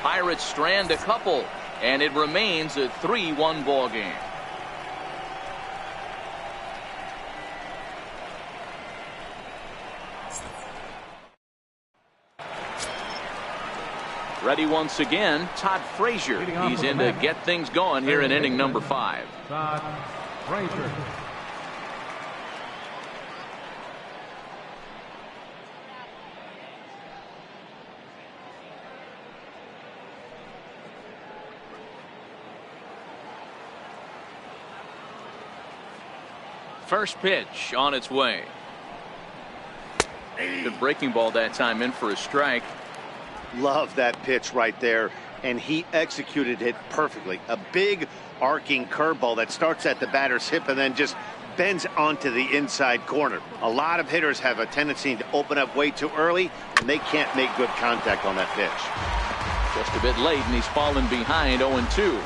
Pirates strand a couple, and it remains a 3-1 ball game. Ready once again, Todd Frazier. He's in to get things going here in inning number 5. Todd Frazier. First pitch on its way. The breaking ball that time in for a strike. Love that pitch right there, and he executed it perfectly. A big arcing curveball that starts at the batter's hip and then just bends onto the inside corner. A lot of hitters have a tendency to open up way too early, and they can't make good contact on that pitch. Just a bit late, and he's fallen behind 0-2.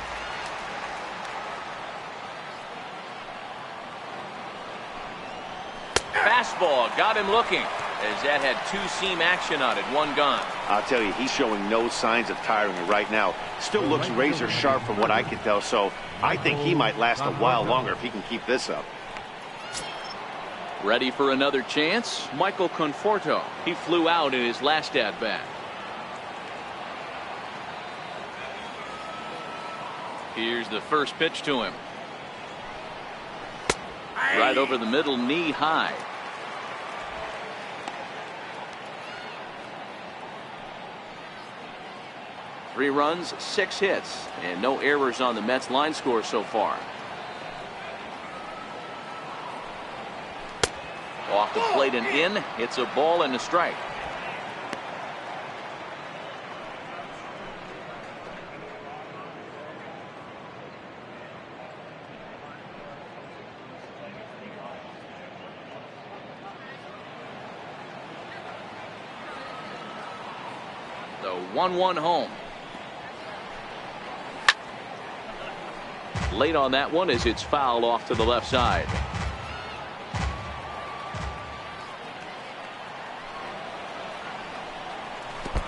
Fastball got him looking, as that had 2-seam action on it. 1 gone. I'll tell you, he's showing no signs of tiring right now. Still looks razor sharp from what I can tell, so I think he might last a while longer if he can keep this up. Ready for another chance? Michael Conforto. He flew out in his last at-bat. Here's the first pitch to him. Right over the middle, knee high. Three runs, 6 hits, and no errors on the Mets line score so far. Off the plate and in. It's a ball and a strike. The 1-1 home. Late on that one as it's fouled off to the left side.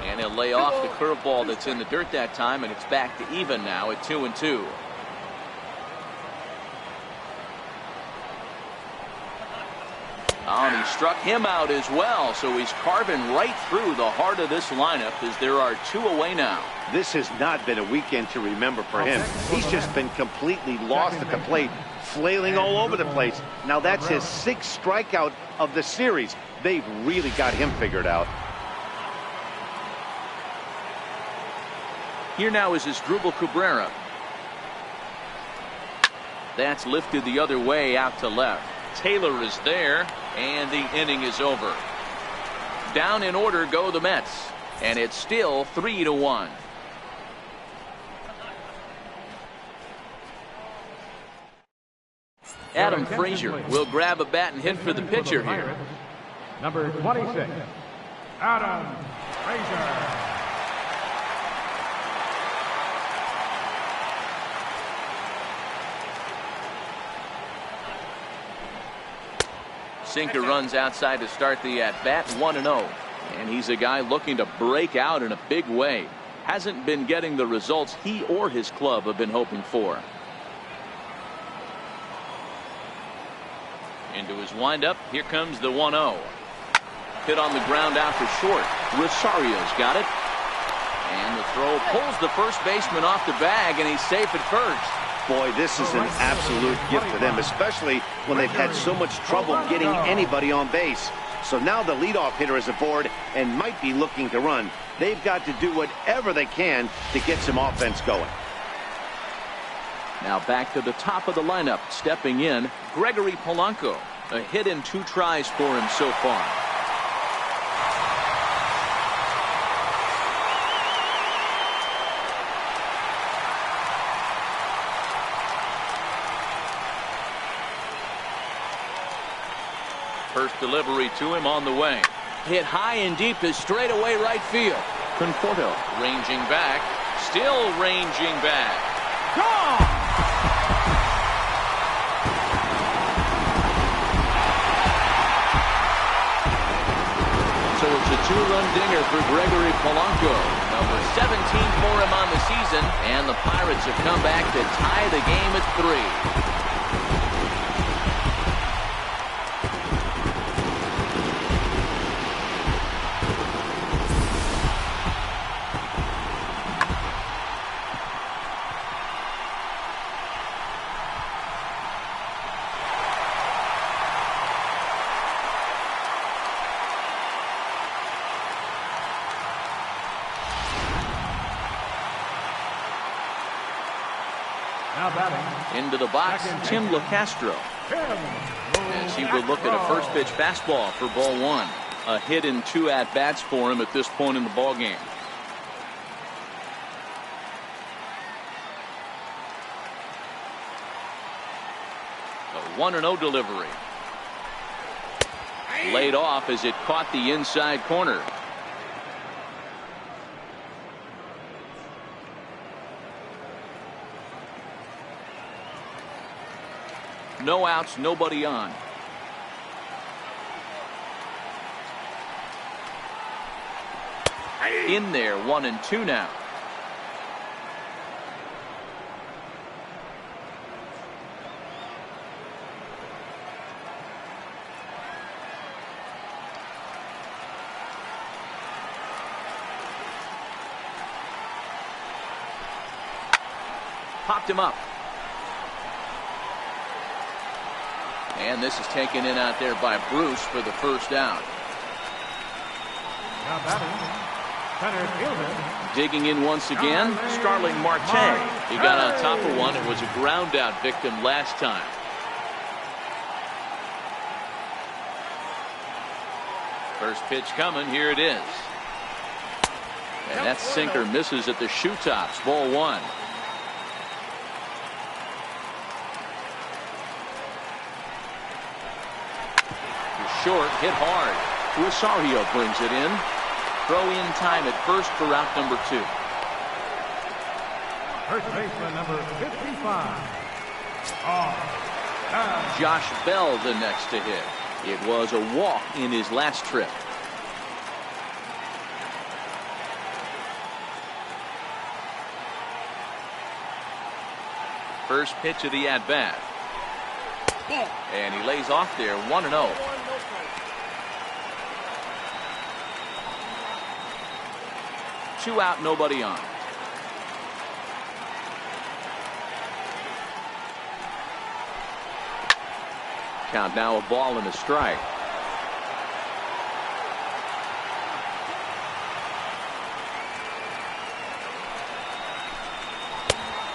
And he'll lay off the curveball that's in the dirt that time, and it's back to even now at 2-2. Oh, and he struck him out as well, so he's carving right through the heart of this lineup as there are 2 away now. This has not been a weekend to remember for him. He's just been completely lost at the plate, flailing all over the place. Now that's his 6th strikeout of the series. They've really got him figured out. Here now is Asdrubal Cabrera. That's lifted the other way out to left. Taylor is there, and the inning is over. Down in order go the Mets, and it's still 3-1. Adam Frazier will grab a bat and hit for the pitcher here. Number 26, Adam Frazier. Sinker runs outside to start the at-bat, 1-0. And he's a guy looking to break out in a big way. Hasn't been getting the results he or his club have been hoping for. Into his windup, here comes the 1-0. Hit on the ground out to short. Rosario's got it. And the throw pulls the first baseman off the bag, and he's safe at first. Boy, this is an absolute gift for them, especially when they've had so much trouble getting anybody on base. So now the leadoff hitter is aboard and might be looking to run. They've got to do whatever they can to get some offense going. Now back to the top of the lineup. Stepping in, Gregory Polanco. A hit in 2 tries for him so far. First delivery to him on the way. Hit high and deep to straightaway right field. Conforto ranging back. Still ranging back. Gone! So it's a 2-run dinger for Gregory Polanco. Number 17 for him on the season. And the Pirates have come back to tie the game at 3. Into the box, Tim LeCastro. As he will look at a first pitch fastball for ball 1. A hit in 2 at-bats for him at this point in the ballgame. A 1-0 delivery. Laid off as it caught the inside corner. No outs, nobody on. In there, 1-2 now. Popped him up. And this is taken in out there by Bruce for the first down. Now batting, center fielder. Digging in once again, Starling Marte. He got on top of one. It was a ground out victim last time. First pitch coming. Here it is. And that sinker misses at the shoe tops. Ball 1. Short, hit hard. Rosario brings it in. Throw in time at first for route number 2. First baseman number 55. Josh Bell the next to hit. It was a walk in his last trip. First pitch of the at-bat. And he lays off there, 1-0. 2 out, nobody on. Count now a ball and a strike.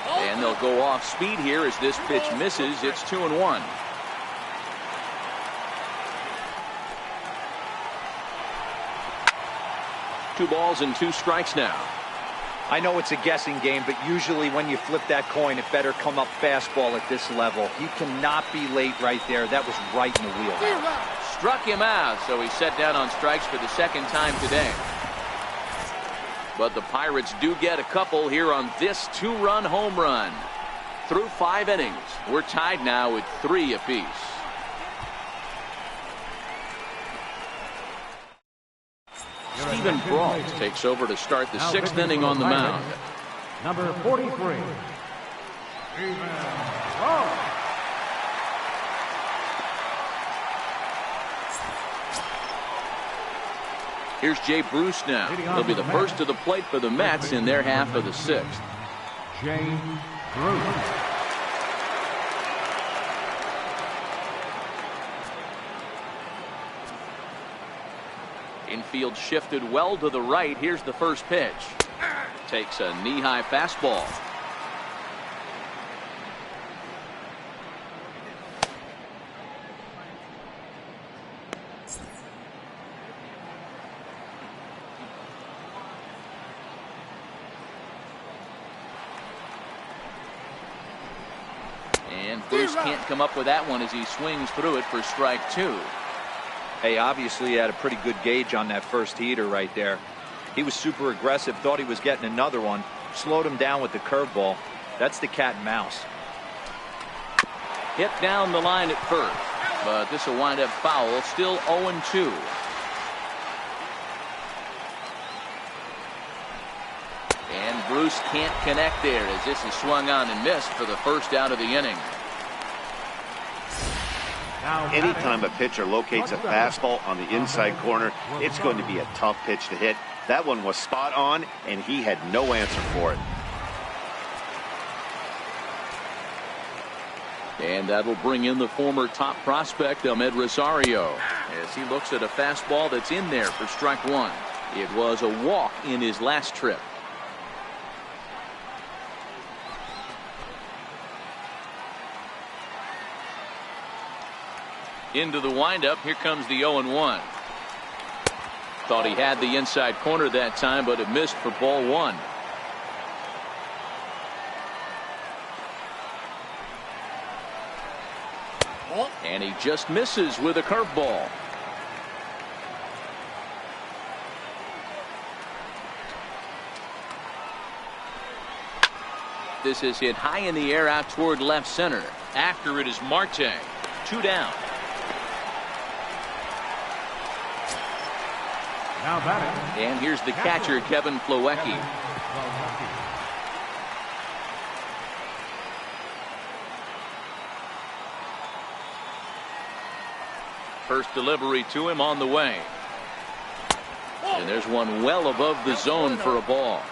And they'll go off speed here as this pitch misses. It's 2-1. Two balls and 2 strikes now. I know it's a guessing game, but usually when you flip that coin, it better come up fastball at this level. He cannot be late right there. That was right in the wheelhouse. Struck him out, so he's set down on strikes for the second time today. But the Pirates do get a couple here on this 2-run home run. Through 5 innings, we're tied now at 3 apiece. Stephen Brault takes over to start the 6th inning on the mound. Number 43. Stephen Brault. Here's Jay Bruce now. He'll be the first to the plate for the Mets in their half of the sixth. Jay Bruce. Infield shifted well to the right. Here's the first pitch. Takes a knee-high fastball. And Bruce can't come up with that one as he swings through it for strike two. Hey, obviously he had a pretty good gauge on that first heater right there. He was super aggressive, thought he was getting another one, slowed him down with the curveball. That's the cat and mouse. Hit down the line at first, but this will wind up foul. Still 0-2. And Bruce can't connect there as this is swung on and missed for the first out of the inning. Anytime a pitcher locates a fastball on the inside corner, it's going to be a tough pitch to hit. That one was spot on, and he had no answer for it. And that'll bring in the former top prospect, Ahmed Rosario, as he looks at a fastball that's in there for strike one. It was a walk in his last trip. Into the windup. Here comes the 0-1. Thought he had the inside corner that time, but it missed for ball one. And he just misses with a curveball. This is hit high in the air out toward left center. After it is Marte. 2 down. Now batting. And here's the catcher, Kevin Plawecki. First delivery to him on the way. And there's one well above the zone for a ball.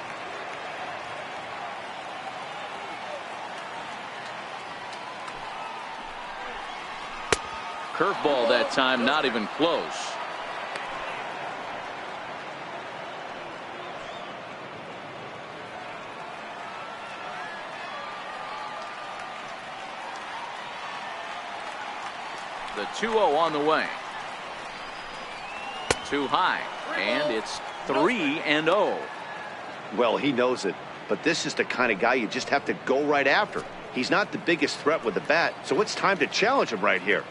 Curveball that time, not even close. The 2-0 on the way. Too high, and it's 3-0. Well, he knows it, but this is the kind of guy you just have to go right after. He's not the biggest threat with the bat, so it's time to challenge him right here.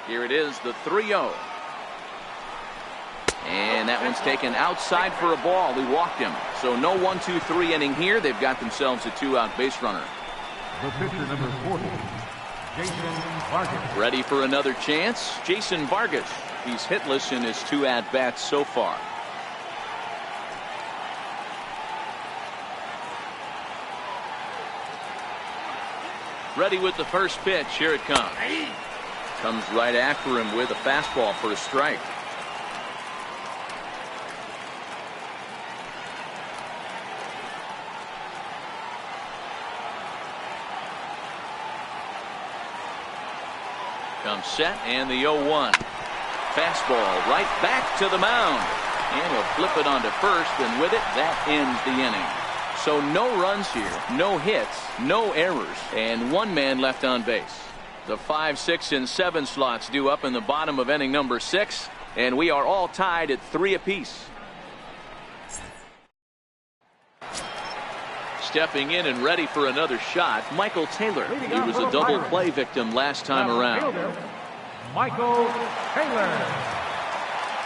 Here it is, the 3-0. And that one's taken outside for a ball. He walked him. So no 1-2-3 inning here. They've got themselves a 2-out base runner. The pitcher, number 40, Jason Vargas. Ready for another chance? Jason Vargas. He's hitless in his 2 at-bats so far. Ready with the first pitch. Here it comes. Comes right after him with a fastball for a strike. Comes set, and the 0-1. Fastball right back to the mound. And he'll flip it onto first, and with it, that ends the inning. So no runs here, no hits, no errors, and 1 man left on base. The 5, 6, and 7 slots due up in the bottom of inning number 6, and we are all tied at 3 apiece. Stepping in and ready for another shot, Michael Taylor. He was a double play victim last time around. Michael Taylor.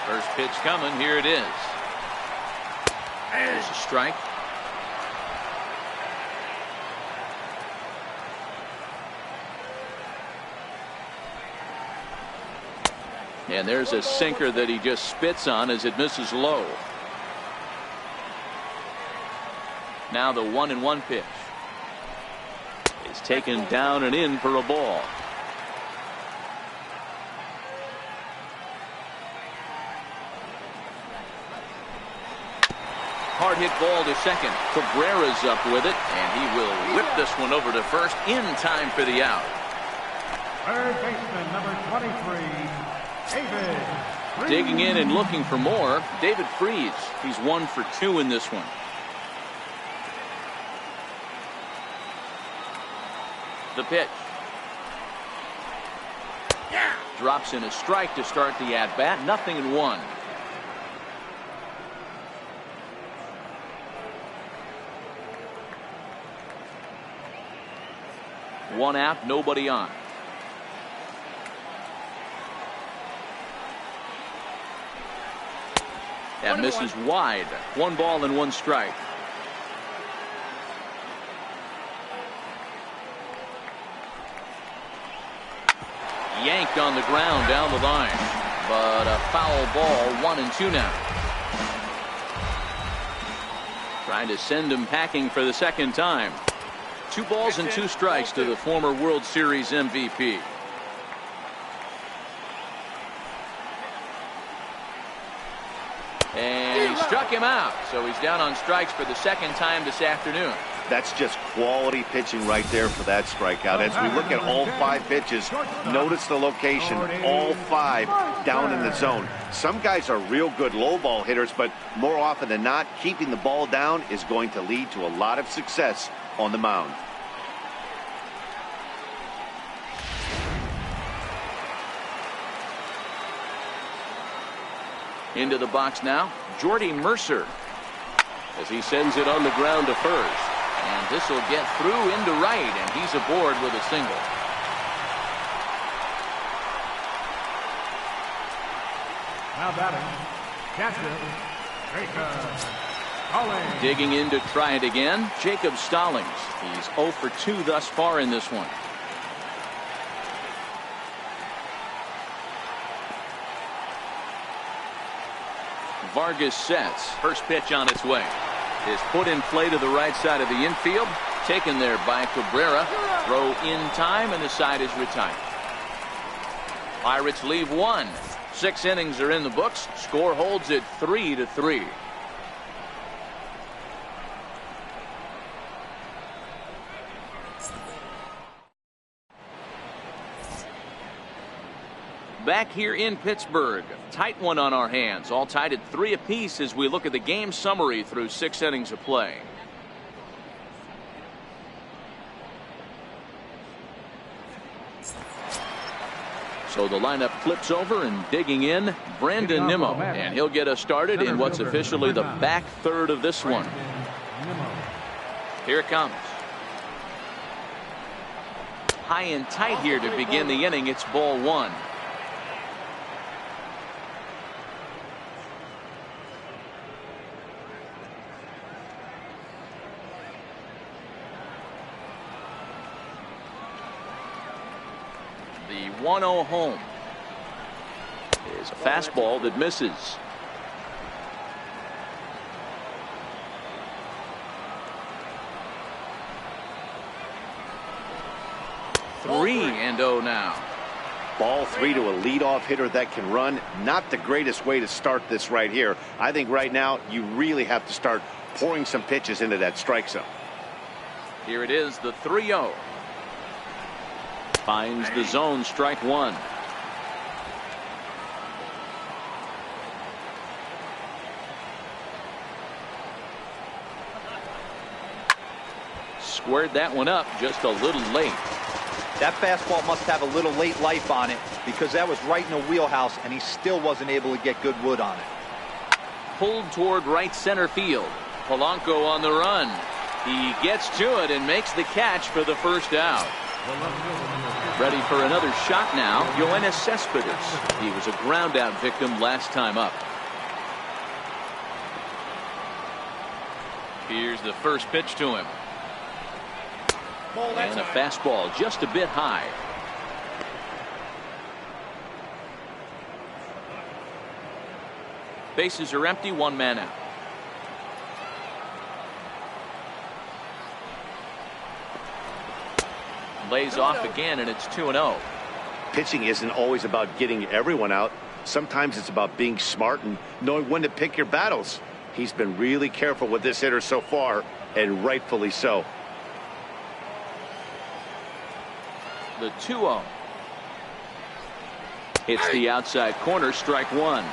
First pitch coming. Here it is. There's a strike. And there's a sinker that he just spits on as it misses low. Now the 1-1 pitch is taken down and in for a ball. Hard hit ball to second. Cabrera's up with it, and he will whip this one over to first in time for the out. Third baseman, number 23, David Freese. Digging in and looking for more, David Freese. He's 1 for 2 in this one. The pitch. Drops in a strike to start the at-bat. 0-1. One out, nobody on. That misses wide. 1 ball and 1 strike. Yanked on the ground down the line, but a foul ball. 1-2 now. Trying to send him packing for the second time. 2 balls and 2 strikes to the former World Series MVP. And he struck him out, so he's down on strikes for the second time this afternoon. That's just quality pitching right there for that strikeout. As we look at all 5 pitches, notice the location, all 5 down in the zone. Some guys are real good low ball hitters, but more often than not, keeping the ball down is going to lead to a lot of success on the mound. Into the box now, Jordy Mercer, as he sends it on the ground to first. And this will get through into right, and he's aboard with a single. Now batting, catcher, Jacob Stallings. Digging in to try it again, Jacob Stallings. He's 0 for 2 thus far in this one. Vargas sets. First pitch on its way. Is put in play to the right side of the infield. Taken there by Cabrera. Throw in time, and the side is retired. Pirates leave 1. 6 innings are in the books. Score holds at 3-3. Back here in Pittsburgh, tight one on our hands, all tied at 3 apiece as we look at the game summary through 6 innings of play. So the lineup flips over, and digging in, Brandon Nimmo, and he'll get us started in what's officially the back third of this one. Here it comes. High and tight here to begin the inning. It's ball 1. The 1-0 home is a fastball that misses. Three and 0 now. Ball 3 to a leadoff hitter that can run. Not the greatest way to start this right here. I think right now you really have to start pouring some pitches into that strike zone. Here it is, the 3-0. Finds the zone, strike 1. Squared that one up just a little late. That fastball must have a little late life on it, because that was right in the wheelhouse, and he still wasn't able to get good wood on it. Pulled toward right center field. Polanco on the run. He gets to it and makes the catch for the first out. Ready for another shot now, Yoenis Cespedes. He was a ground out victim last time up. Here's the first pitch to him. And a fastball just a bit high. Bases are empty, 1 man out. Lays off again, and it's 2-0. Pitching isn't always about getting everyone out. Sometimes it's about being smart and knowing when to pick your battles. He's been really careful with this hitter so far, and rightfully so. The 2-0. It's the outside corner, strike one.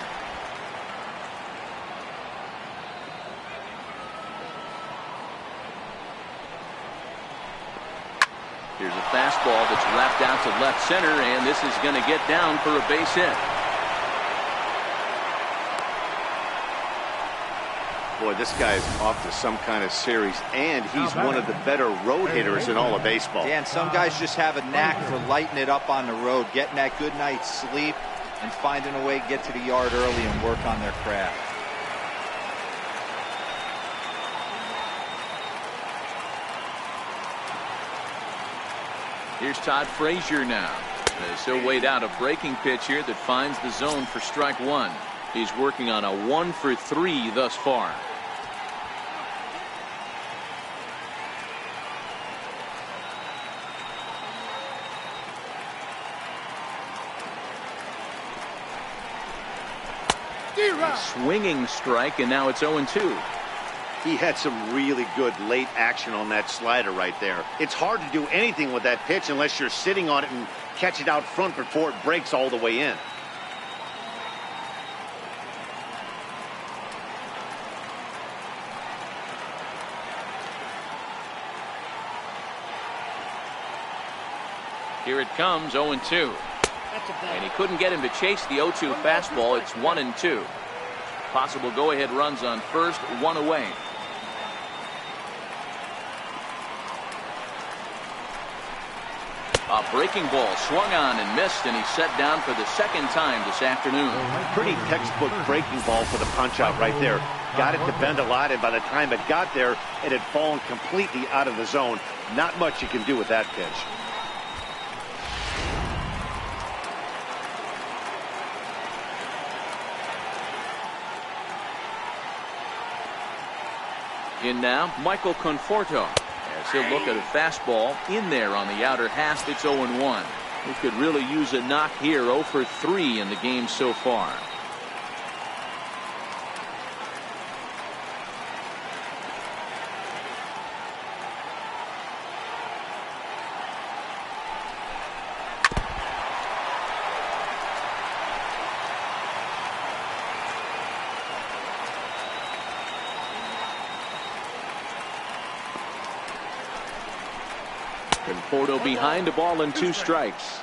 Here's a fastball that's wrapped out to left center, and this is going to get down for a base hit. Boy, this guy is off to some kind of series, and he's one of the better road hitters in all of baseball. Dan, some guys just have a knack for lighting it up on the road, getting that good night's sleep, and finding a way to get to the yard early and work on their craft. Here's Todd Frazier now. As he'll wait out a breaking pitch here that finds the zone for strike one. He's working on a 1-for-3 thus far. A swinging strike, and now it's 0-2. He had some really good late action on that slider right there. It's hard to do anything with that pitch unless you're sitting on it and catch it out front before it breaks all the way in. Here it comes, 0-2. And he couldn't get him to chase the 0-2 fastball. It's 1-2. Possible go-ahead runs on first, one away. A breaking ball swung on and missed, and he's set down for the second time this afternoon. Pretty textbook breaking ball for the punch out right there. Got it to bend a lot, and by the time it got there, it had fallen completely out of the zone. Not much you can do with that pitch. In now, Michael Conforto. As he'll look at a fastball in there on the outer half, it's 0-1. He could really use a knock here, 0-for-3 in the game so far. Conforto behind, a ball and 2 strikes.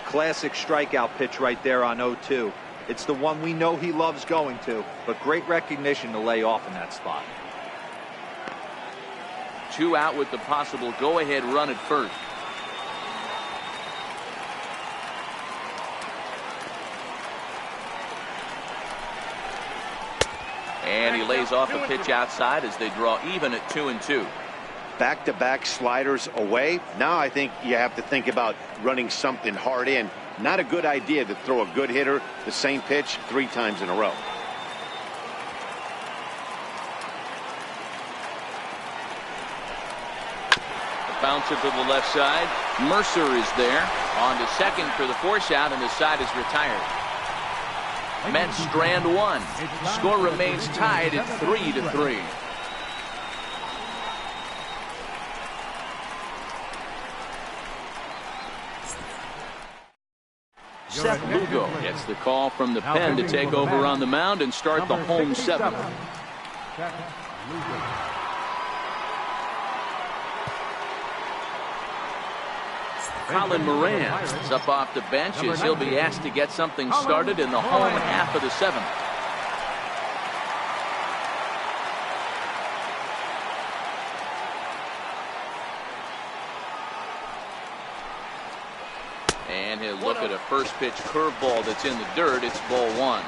Classic strikeout pitch right there on 0-2. It's the one we know he loves going to, but great recognition to lay off in that spot. 2 out with the possible go-ahead run at first. And he lays off a pitch outside as they draw even at 2-2. Back-to-back sliders away. Now I think you have to think about running something hard in. Not a good idea to throw a good hitter the same pitch 3 times in a row. A bouncer to the left side. Mercer is there on to second for the force out, and the side is retired. Mets strand 1. Score remains tied at 3-3. Seth Lugo gets the call from the pen to take over on the mound and start the home 7th. Colin Moran is up off the bench as he'll be asked to get something started in the home half of the 7th. And he'll look at a first pitch curveball that's in the dirt. It's ball 1.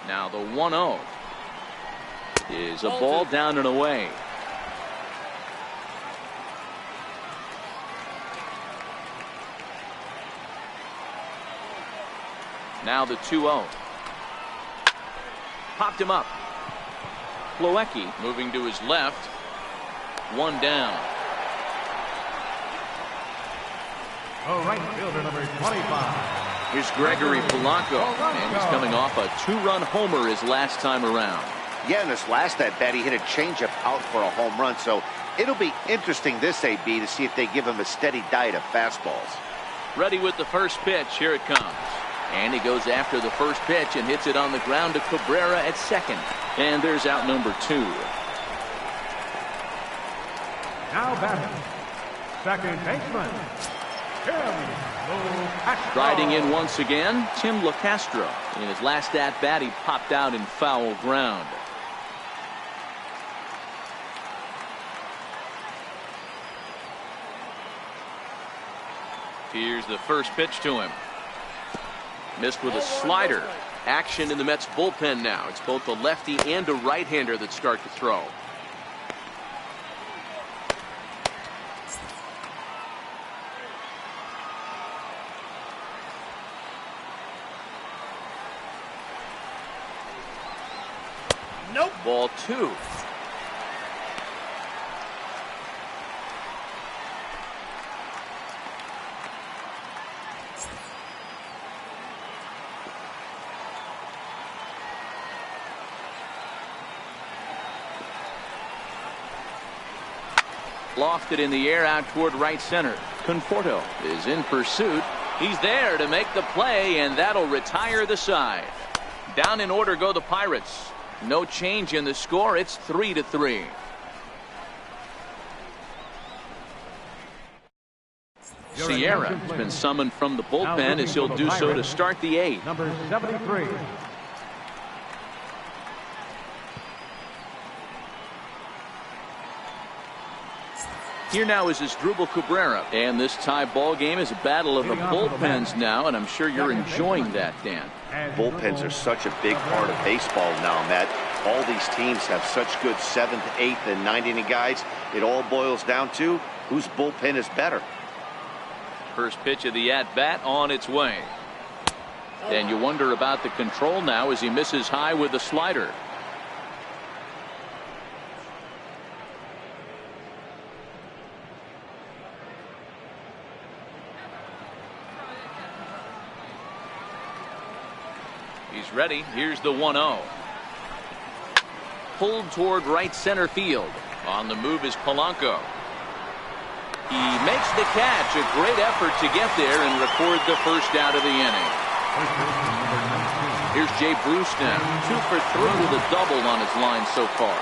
Now the 1-0 is a ball down and away. Now the 2-0. Popped him up. Plawecki moving to his left. One down. The right fielder, number 25. Here's Gregory Polanco, and he's coming off a 2-run homer his last time around. Yeah, in this last at-bat, he hit a changeup out for a home run, so it'll be interesting this AB to see if they give him a steady diet of fastballs. Ready with the first pitch. Here it comes. And he goes after the first pitch and hits it on the ground to Cabrera at second. And there's out number 2. Now batting, second baseman, Tim LeCastro. Riding in once again, Tim LeCastro. In his last at-bat, he popped out in foul ground. Here's the first pitch to him. Missed with a slider. Action in the Mets bullpen now. It's both a lefty and a right-hander that start to throw. Nope. Ball 2. Lofted in the air out toward right center. Conforto is in pursuit. He's there to make the play, and that'll retire the side. Down in order go the Pirates. No change in the score. It's 3-3. Sierra has been summoned from the bullpen as he'll do so to start the 8th. Number 73. Here now is Asdrubal Cabrera, and this tie ball game is a battle of the bullpens now, and I'm sure you're enjoying that, Dan. Bullpens are such a big part of baseball now, Matt. All these teams have such good 7th, 8th, and 9th inning guys. It all boils down to whose bullpen is better. First pitch of the at-bat on its way. And you wonder about the control now as he misses high with the slider. He's ready. Here's the 1-0. Pulled toward right center field. On the move is Polanco. He makes the catch. A great effort to get there and record the first out of the inning. Here's Jay Bruce now. 2 for 3 with a double on his line so far.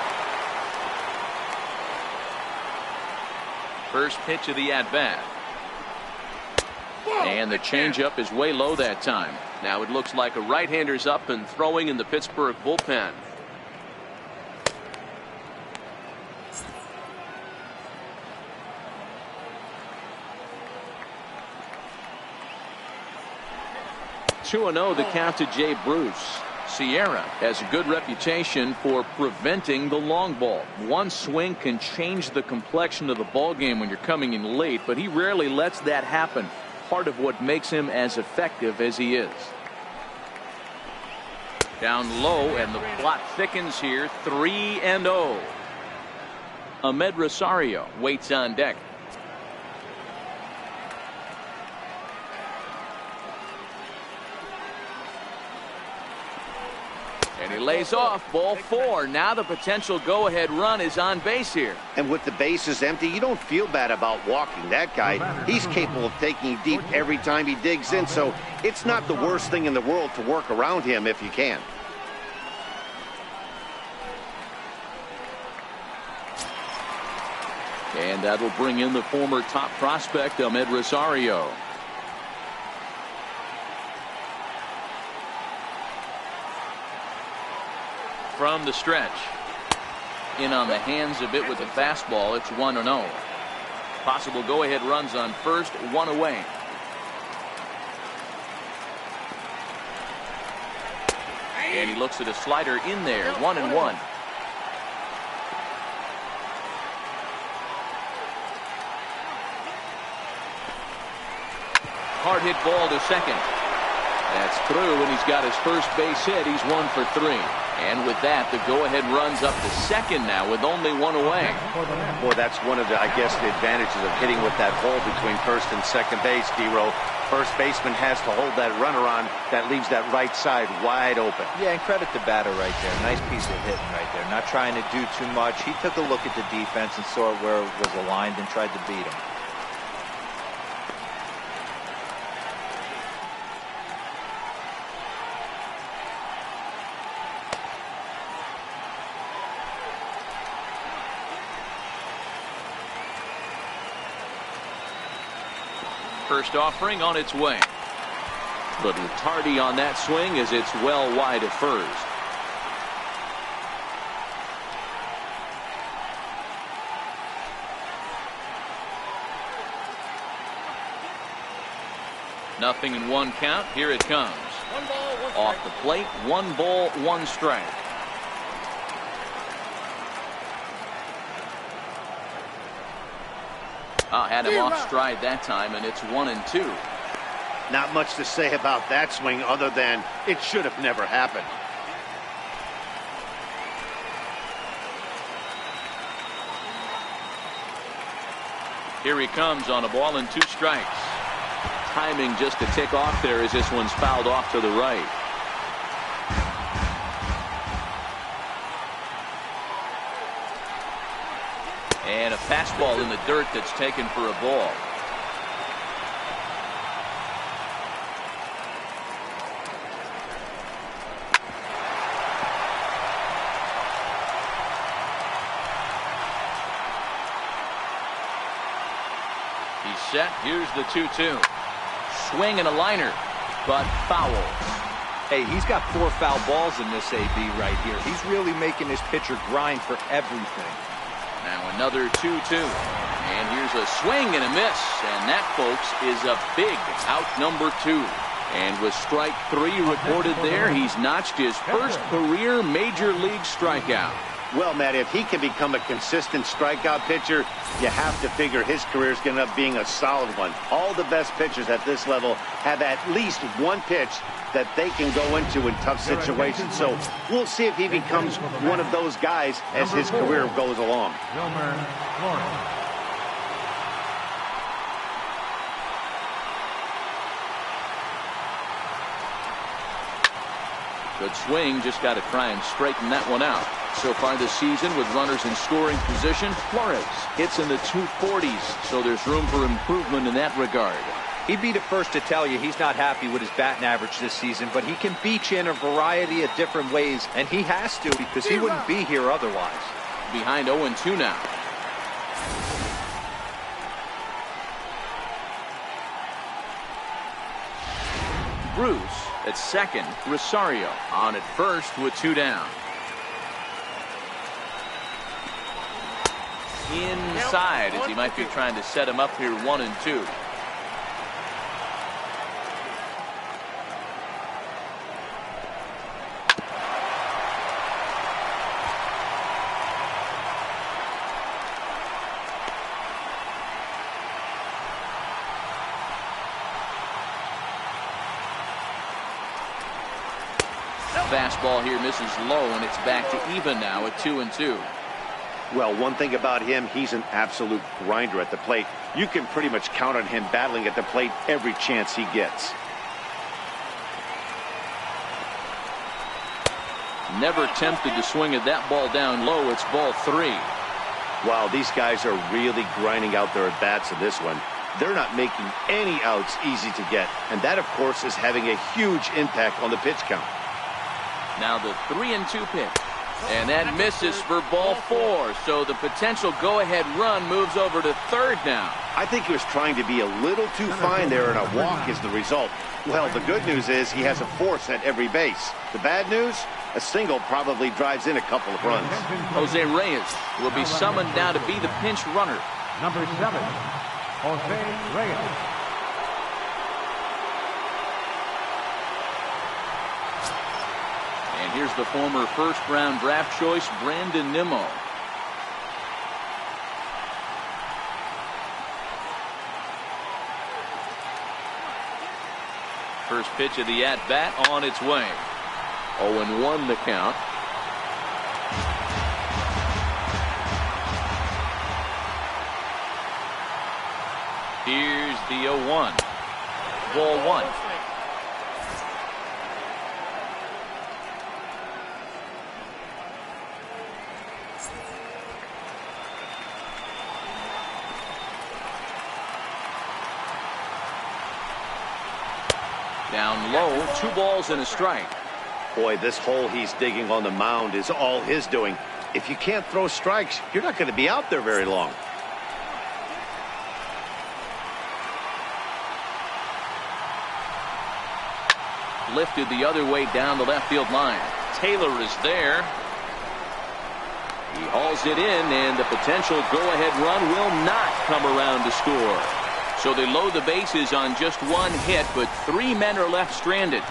First pitch of the at-bat. And the changeup is way low that time. Now it looks like a right-hander's up and throwing in the Pittsburgh bullpen. Two 2-0 the count to Jay Bruce. Sierra has a good reputation for preventing the long ball. One swing can change the complexion of the ball game when you're coming in late, but he rarely lets that happen. Part of what makes him as effective as he is. Down low, and the plot thickens here. 3-0. Ahmed Rosario waits on deck. And he lays off. Ball 4. Now the potential go-ahead run is on base here. And with the bases empty, you don't feel bad about walking that guy. He's capable of taking you deep every time he digs in, so it's not the worst thing in the world to work around him if you can. And that'll bring in the former top prospect, Ahmed Rosario. From the stretch. In on the hands of it with a fastball. It's 1-0. Possible go-ahead runs on first, 1 away. And he looks at a slider in there, 1-1. Hard hit ball to second. That's through, and he's got his first base hit. He's 1 for 3. And with that, the go-ahead run's up to second now with only one away. Boy, that's one of the, I guess, the advantages of hitting with that hole between first and second base, D-Row. First baseman has to hold that runner on. That leaves that right side wide open. Yeah, and credit the batter right there. Nice piece of hitting right there. Not trying to do too much. He took a look at the defense and saw where it was aligned and tried to beat him. First offering on its way. Little tardy on that swing as it's well wide at first. Nothing in one count. Here it comes. Off the plate, 1 ball, 1 strike. Had him off stride that time, and it's 1-2. Not much to say about that swing other than it should have never happened. Here he comes on a ball and 2 strikes. Timing just a tick off there as this one's fouled off to the right. And a fastball in the dirt that's taken for a ball. He's set. Here's the 2-2. Swing and a liner, but fouls. Hey, he's got 4 foul balls in this AB right here. He's really making his pitcher grind for everything. Now another 2-2. And here's a swing and a miss. And that, folks, is a big out number 2. And with strike 3 recorded there, he's notched his first career major league strikeout. Well, Matt, if he can become a consistent strikeout pitcher, you have to figure his career is going to end up being a solid one. All the best pitchers at this level have at least one pitch that they can go into in tough situations. So we'll see if he becomes one of those guys as his career goes along. Good swing, just got to try and straighten that one out. So far this season with runners in scoring position, Flores hits in the 240s, so there's room for improvement in that regard. He'd be the first to tell you he's not happy with his batting average this season, but he can beat you in a variety of different ways, and he has to because he wouldn't be here otherwise. Behind 0-2 now. Bruce at second, Rosario on at first with 2 down. Inside as he might be trying to set him up here 1-2. Fastball here misses low, and it's back to even now at 2-2. Well, one thing about him, he's an absolute grinder at the plate. You can pretty much count on him battling at the plate every chance he gets. Never tempted to swing at that ball down low. It's ball 3. Wow, these guys are really grinding out their at-bats in this one. They're not making any outs easy to get. And that, of course, is having a huge impact on the pitch count. Now the 3-2 pitch. And that misses for ball 4. So the potential go-ahead run moves over to third now. I think he was trying to be a little too fine there, and a walk is the result. Well, the good news is he has a force at every base. The bad news? A single probably drives in a couple of runs. Jose Reyes will be summoned now to be the pinch runner. Number 7, Jose Reyes. And here's the former first-round draft choice, Brandon Nimmo. First pitch of the at-bat on its way. 0-1 the count. Here's the 0-1. Ball one. Down low, 2 balls and a strike. Boy, this hole he's digging on the mound is all his doing. If you can't throw strikes, you're not going to be out there very long. Lifted the other way down the left field line. Taylor is there. He hauls it in, and the potential go-ahead run will not come around to score. So they load the bases on just 1 hit, but 3 men are left stranded.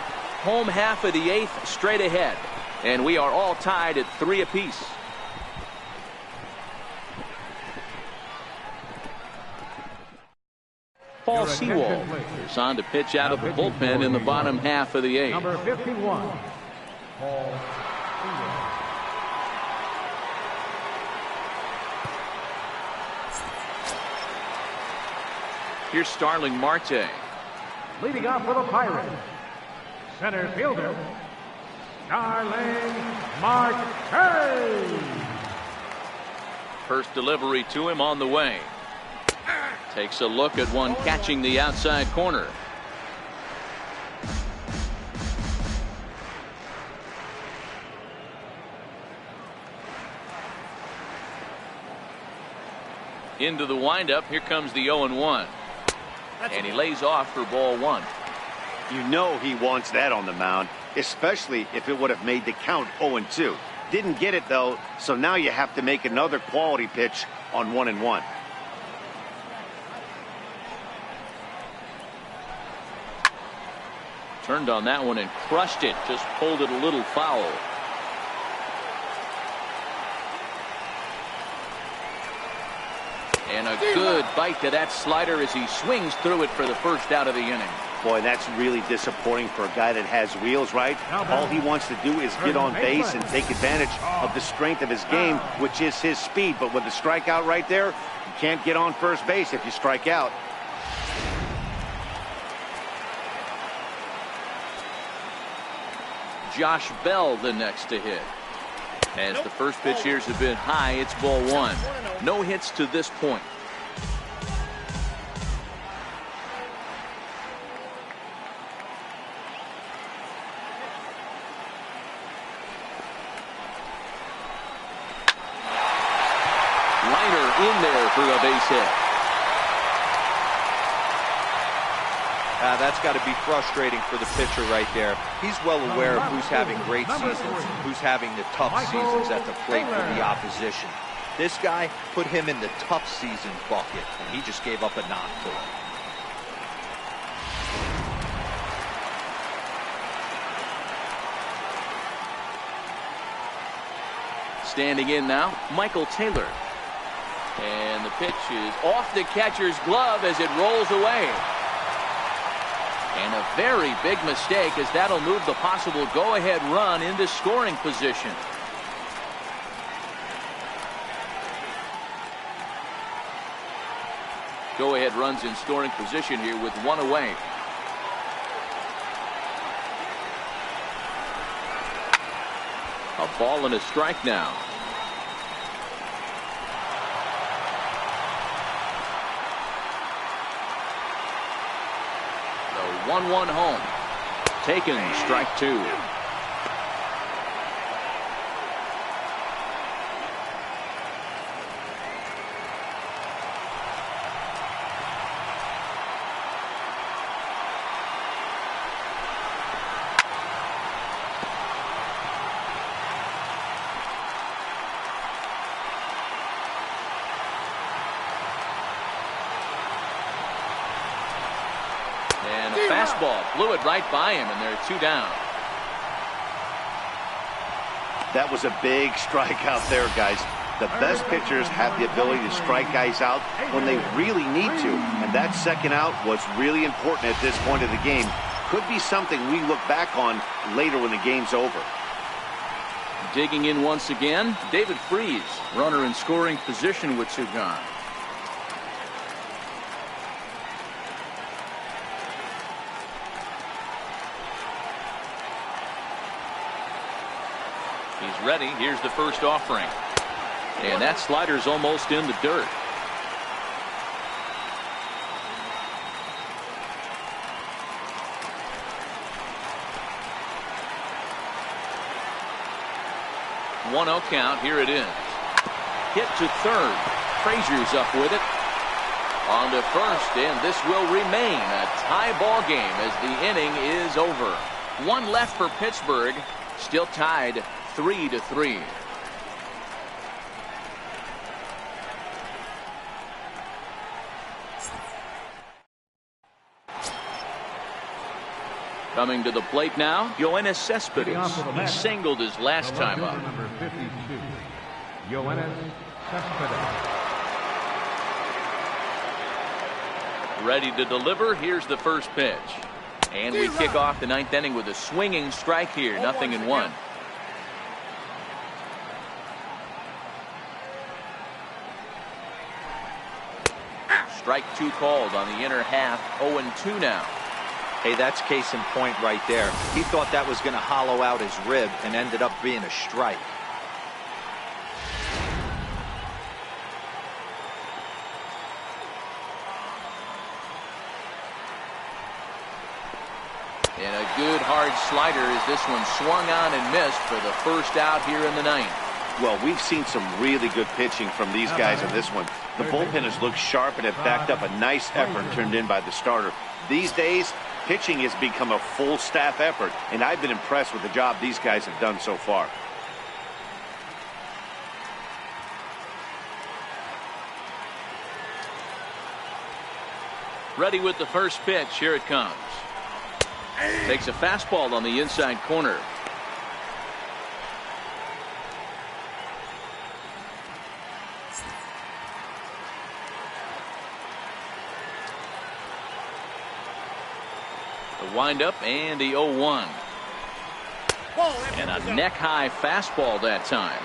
Home half of the 8th, straight ahead. And we are all tied at 3 apiece. Paul Sewald is on to pitch out of the bullpen in the bottom half of the 8th. Number 51, Paul Sewald. Here's Starling Marte. Leading off for the Pirates, center fielder, Starling Marte. First delivery to him on the way. Takes a look at one catching the outside corner. Into the windup. Here comes the 0-1. And he lays off for ball 1. You know he wants that on the mound, especially if it would have made the count 0-2. Didn't get it, though, so now you have to make another quality pitch on 1-1. Turned on that one and crushed it. Just pulled it a little foul. And a good bite to that slider as he swings through it for the first out of the inning. Boy, that's really disappointing for a guy that has wheels, right? All he wants to do is get on base and take advantage of the strength of his game, which is his speed. But with the strikeout right there, you can't get on first base if you strike out. Josh Bell the next to hit. As the first pitch here is a bit high, it's ball 1. No hits to this point. Liner in there for a base hit. That's got to be frustrating for the pitcher right there. He's well aware of who's having great seasons and who's having the tough seasons at the plate for the opposition. This guy put him in the tough season bucket, and he just gave up a knock to him. Standing in now, Michael Taylor. And the pitch is off the catcher's glove as it rolls away. And a very big mistake, as that'll move the possible go-ahead run into scoring position. Go-ahead runs in scoring position here with 1 away. A ball and a strike now. The 1-1 home. Taken, strike 2. Fastball blew it right by him, and they're 2 down. That was a big strikeout there, guys. The best pitchers have the ability to strike guys out when they really need to, and that second out was really important at this point of the game. Could be something we look back on later when the game's over. Digging in once again, David Freese, runner in scoring position with 2 gone. He's ready. Here's the first offering. And that slider's almost in the dirt. One-0 count. Here it is. Hit to third. Frazier's up with it. On to first, and this will remain a tie ball game as the inning is over. One left for Pittsburgh. Still tied 3-3. Coming to the plate now, Yoenis Cespedes. He singled his last time up. Number 52, Yoenis Cespedes. Ready to deliver. Here's the first pitch. And we kick off the 9th inning with a swinging strike here. 0-1. Strike 2 called on the inner half. 0-2 now. Hey, that's case in point right there. He thought that was going to hollow out his rib and ended up being a strike. And a good hard slider as this one swung on and missed for the first out here in the 9th. Well, we've seen some really good pitching from these guys in this one. The bullpen has looked sharp and have backed up a nice effort turned in by the starter. These days, pitching has become a full staff effort, and I've been impressed with the job these guys have done so far. Ready with the first pitch. Here it comes. Takes a fastball on the inside corner. The windup and the 0-1. And a neck-high fastball that time.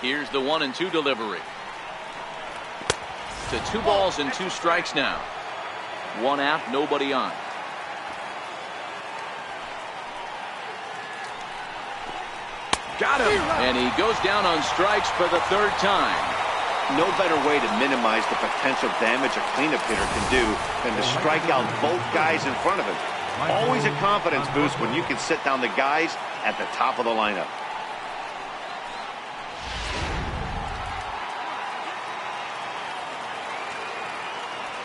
Here's the 1-2 delivery. To 2 balls and 2 strikes now. 1 out, nobody on. Got him. And he goes down on strikes for the 3rd time. No better way to minimize the potential damage a cleanup hitter can do than to strike out both guys in front of him. Always a confidence boost when you can sit down the guys at the top of the lineup.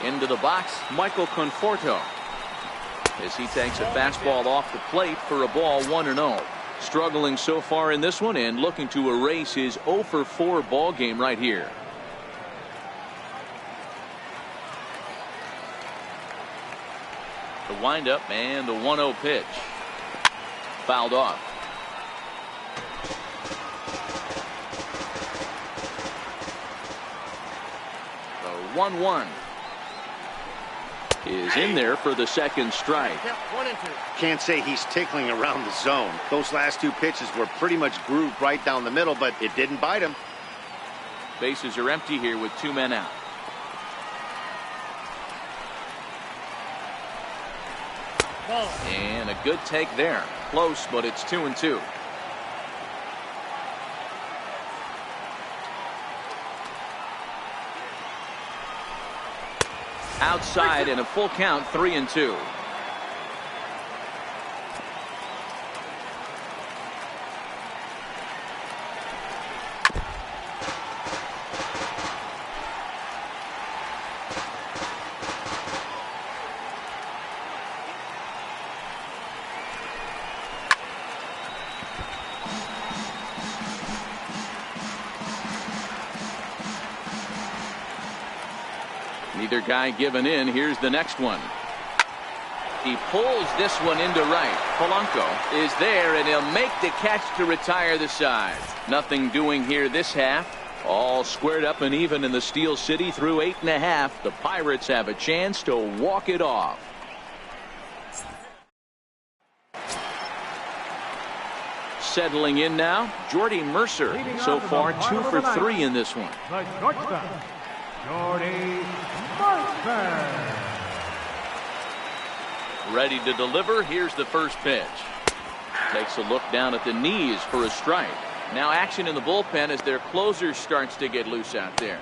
Into the box, Michael Conforto, as he takes a fastball off the plate for a ball 1-0. Struggling so far in this one and looking to erase his 0-for-4 ball game right here. The windup and the 1-0 pitch. Fouled off. The 1-1 is in there for the 2nd strike. Can't say he's tickling around the zone. Those last 2 pitches were pretty much grooved right down the middle, but it didn't bite him. Bases are empty here with 2 men out. And a good take there. Close, but it's 2-2. Outside and a full count, 3-2. Neither guy giving in. Here's the next one. He pulls this one into right. Polanco is there, and he'll make the catch to retire the side. Nothing doing here this half. All squared up and even in the Steel City through 8.5. The Pirates have a chance to walk it off. Settling in now, Jordy Mercer. So far 2 for 3 in this one. The shortstop, Jordy Mercer. Ready to deliver. Here's the first pitch. Takes a look down at the knees for a strike. Now action in the bullpen as their closer starts to get loose out there.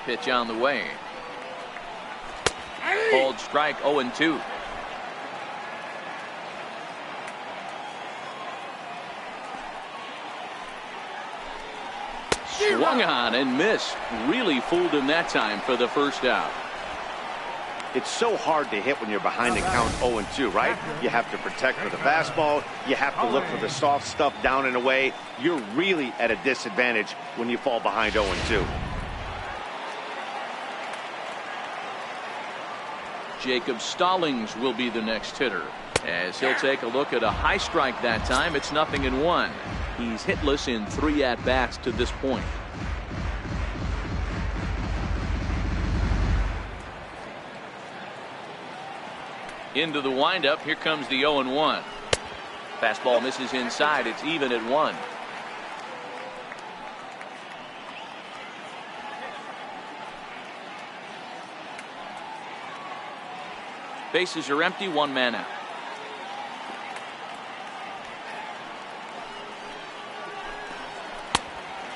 Pitch on the way. Called strike, 0-2. Swung on and missed. Really fooled him that time for the first out. It's so hard to hit when you're behind the count 0-2, right? You have to protect for the fastball. You have to look for the soft stuff down and away. You're really at a disadvantage when you fall behind 0-2. Jacob Stallings will be the next hitter, as he'll take a look at a high strike that time. It's 0-1. He's hitless in 3 at-bats to this point. Into the windup. Here comes the 0-1. Fastball misses inside. It's even at 1. Bases are empty. 1 man out.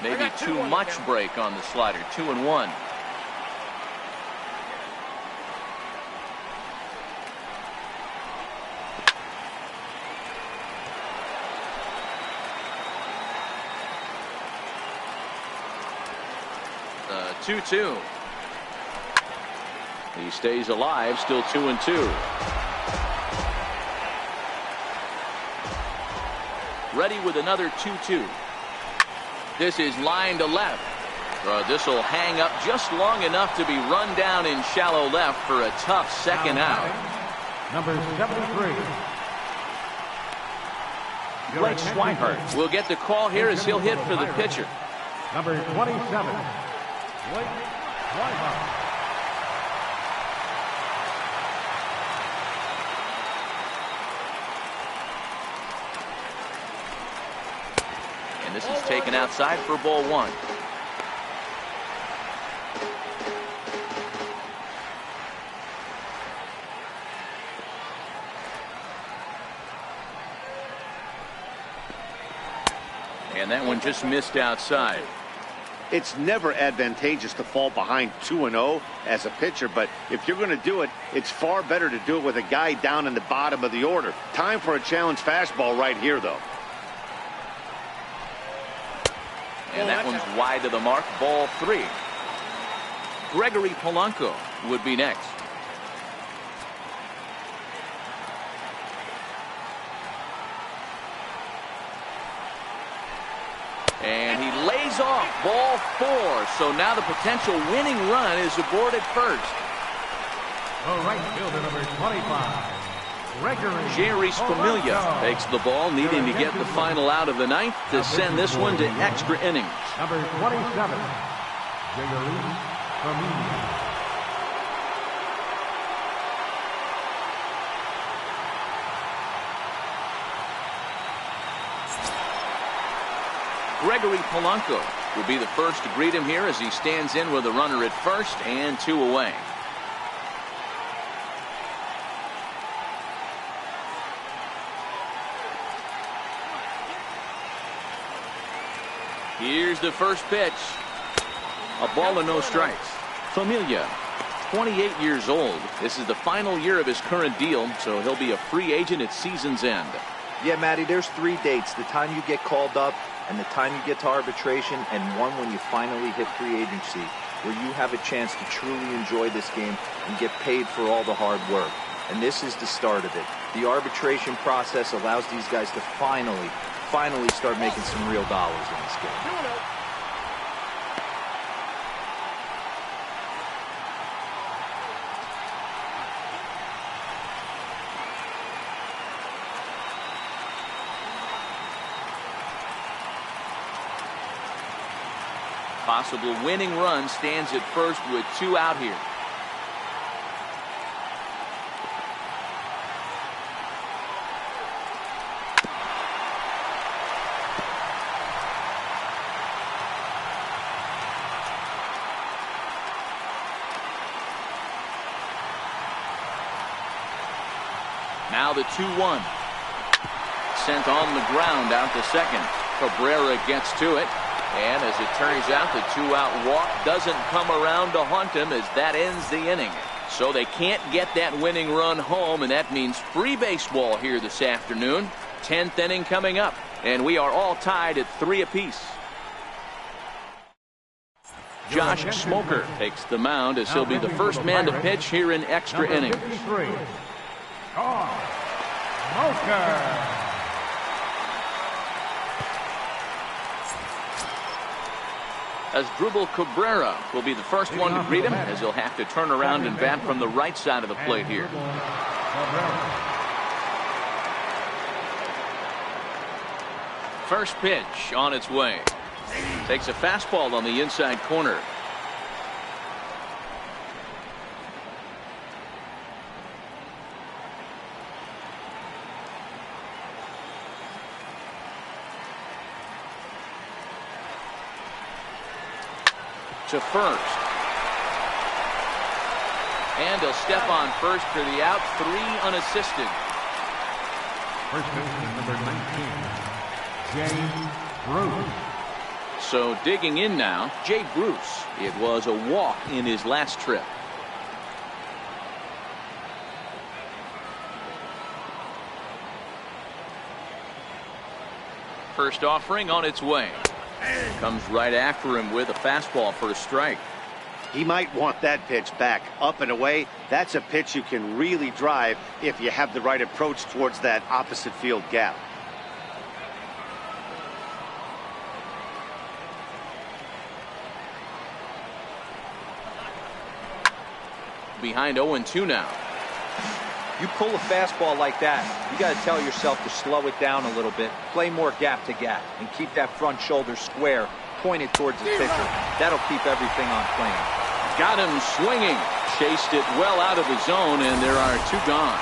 Maybe too much break on the slider. 2-1. The 2-2. He stays alive, still 2-2. Ready with another 2-2. This is line to left. This will hang up just long enough to be run down in shallow left for a tough second out. Number 73. Blake Swihart will get the call here as he'll hit for the pitcher. Number 27. Blake Swihart. And this is taken outside for ball 1. And that one just missed outside. It's never advantageous to fall behind 2-0 as a pitcher, but if you're going to do it, it's far better to do it with a guy down in the bottom of the order. Time for a challenge fastball right here, though. And that one's wide to the mark. Ball 3. Gregory Polanco would be next. And he lays off. Ball 4. So now the potential winning run is aboard at first. The right fielder, number 25. Jerry's Familia takes the ball, needing to get the final out of the ninth to send this one to extra innings. Number 27, Jerry Familia. Gregory Polanco will be the first to greet him here as he stands in with a runner at first and 2 away. Here's the first pitch. A ball and no strikes. Familia, 28 years old. This is the final year of his current deal, so he'll be a free agent at season's end. Yeah, Matty, there's 3 dates. The time you get called up and the time you get to arbitration, and one when you finally hit free agency, where you have a chance to truly enjoy this game and get paid for all the hard work. And this is the start of it. The arbitration process allows these guys to finally start making some real dollars in this game. Possible winning run stands at first with 2 out here. Now the 2-1. Sent on the ground out to second. Cabrera gets to it. And as it turns out, the 2-out walk doesn't come around to haunt him as that ends the inning. So they can't get that winning run home, and that means free baseball here this afternoon. 10th inning coming up, and we are all tied at 3 apiece. Josh Smoker takes the mound as he'll be the first man to pitch here in extra innings. Smoker. Asdrubal Cabrera will be the first one to greet him, as he'll have to turn around and bat from the right side of the plate here. First pitch on its way. Takes a fastball on the inside corner. To first. And he'll step on first for the out. 3 unassisted. First baseman number 19, Jay Bruce. So digging in now, Jay Bruce. It was a walk in his last trip. First offering on its way. Comes right after him with a fastball for a strike. He might want that pitch back, up and away. That's a pitch you can really drive if you have the right approach towards that opposite field gap. Behind 0-2 now. You pull a fastball like that, you got to tell yourself to slow it down a little bit, play more gap to gap, and keep that front shoulder square, pointed towards the pitcher. That'll keep everything on plane. Got him swinging. Chased it well out of the zone, and there are 2 gone.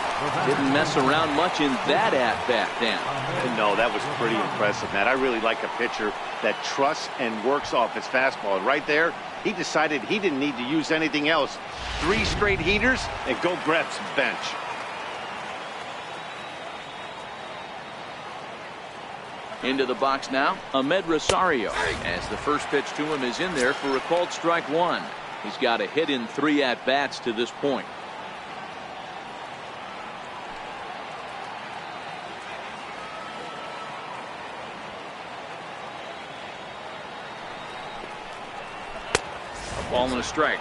Didn't mess around much in that at-bat then. No, that was pretty impressive, Matt. I really like a pitcher that trusts and works off his fastball. And right there, he decided he didn't need to use anything else. 3 straight heaters, and go grab some bench. Into the box now, Ahmed Rosario, as the first pitch to him is in there for a called strike 1. He's got a hit in 3 at-bats to this point. A ball and a strike.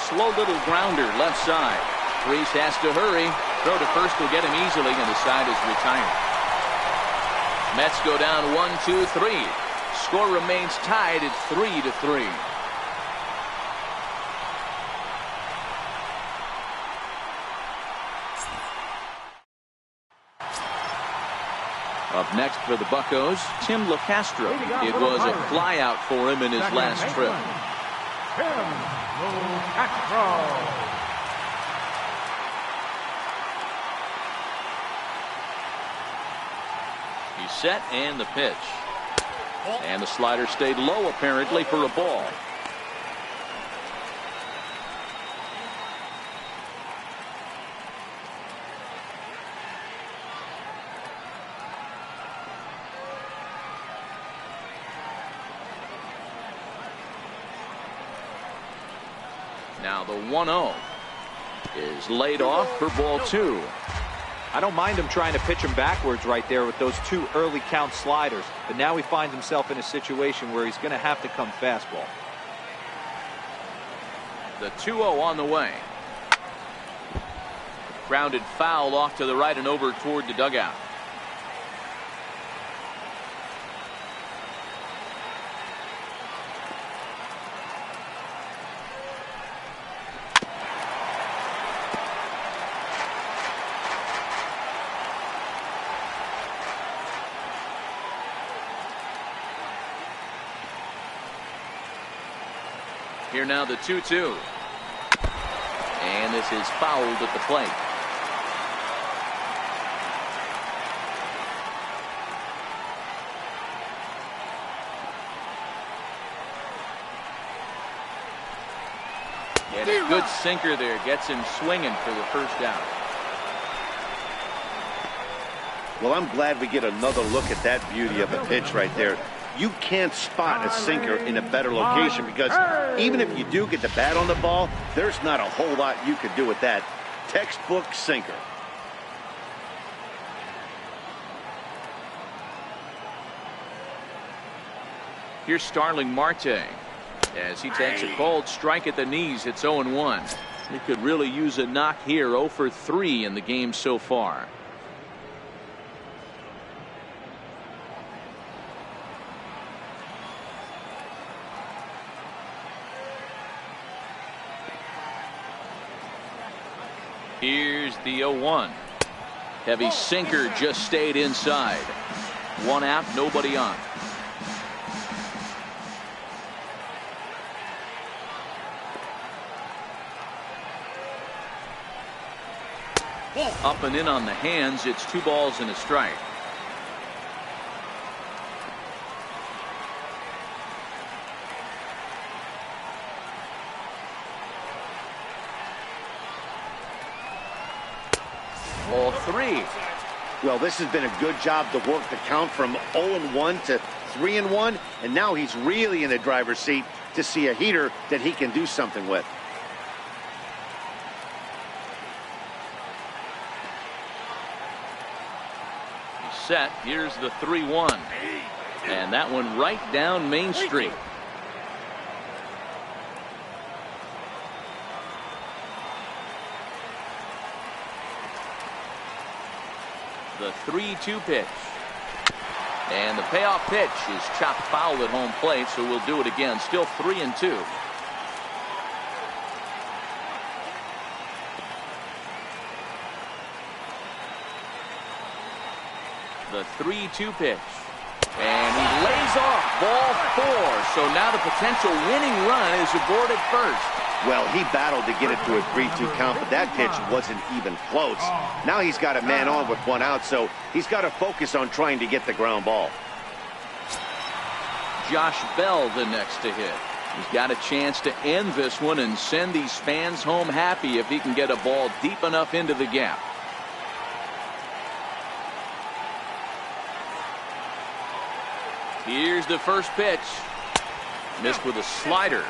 Slow little grounder left side. Reese has to hurry. Throw to first will get him easily, and the side is retired. Mets go down 1-2-3. Score remains tied at 3-3. Up next for the Buccos, Tim LeCastro. It was a flyout for him in his last trip. He's set, and the pitch. And the slider stayed low apparently for a ball. Now the 1-0 is laid off for ball 2. I don't mind him trying to pitch him backwards right there with those 2 early count sliders, but now he finds himself in a situation where he's going to have to come fastball. The 2-0 on the way. Grounded foul off to the right and over toward the dugout. Here now the 2-2. And this is fouled at the plate. And a good sinker there gets him swinging for the first out. Well, I'm glad we get another look at that beauty of a pitch right there. You can't spot a sinker in a better location because even if you do get the bat on the ball, there's not a whole lot you could do with that. Textbook sinker. Here's Starling Marte as he takes a cold strike at the knees. It's 0-1. He could really use a knock here. 0 for 3 in the game so far. Here's the 0-1. Heavy sinker just stayed inside. 1 out, nobody on. Up and in on the hands. It's 2 balls and a strike. Ball 3. Well, this has been a good job to work the count from 0-1 to 3-1, and now he's really in the driver's seat to see a heater that he can do something with. He's set. Here's the 3-1. And that one right down Main Street. The 3-2 pitch. And the payoff pitch is chopped foul at home plate, so we'll do it again. Still 3-2. The 3-2 pitch. And he lays off ball 4. So now the potential winning run is aboard at first. Well, he battled to get it to a 3-2 count, but that pitch wasn't even close. Now he's got a man on with 1 out, so he's got to focus on trying to get the ground ball. Josh Bell the next to hit. He's got a chance to end this one and send these fans home happy if he can get a ball deep enough into the gap. Here's the first pitch. Missed with a slider.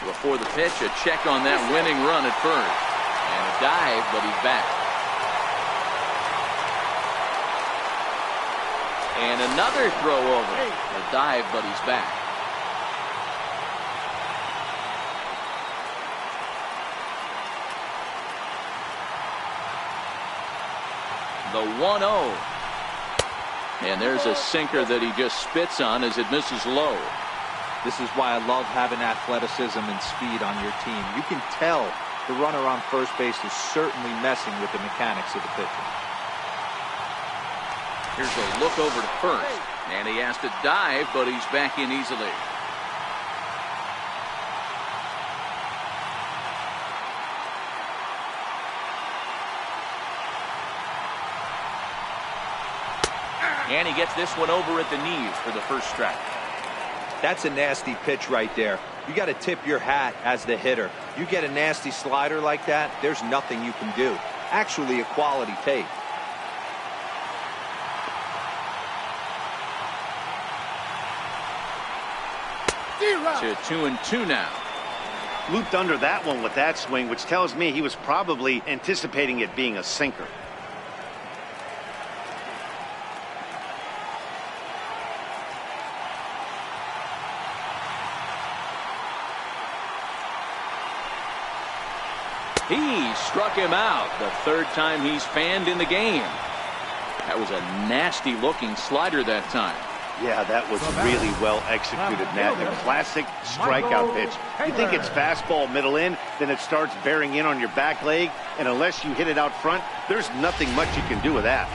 Before the pitch, a check on that winning run at first. And a dive, but he's back. And another throw over. A dive, but he's back. The 1-0. And there's a sinker that he just spits on as it misses low. This is why I love having athleticism and speed on your team. You can tell the runner on first base is certainly messing with the mechanics of the pitcher. Here's a look over to first. And he has to dive, but he's back in easily. And he gets this one over at the knees for the first strike. That's a nasty pitch right there. You got to tip your hat as the hitter. You get a nasty slider like that, there's nothing you can do. Actually a quality take. To 2-2 now. Looped under that one with that swing, which tells me he was probably anticipating it being a sinker. He struck him out the 3rd time he's fanned in the game. That was a nasty looking slider that time. Yeah, that was really well executed, Matt. A classic strikeout pitch. You think it's fastball middle in, then it starts bearing in on your back leg, and unless you hit it out front, there's nothing much you can do with that.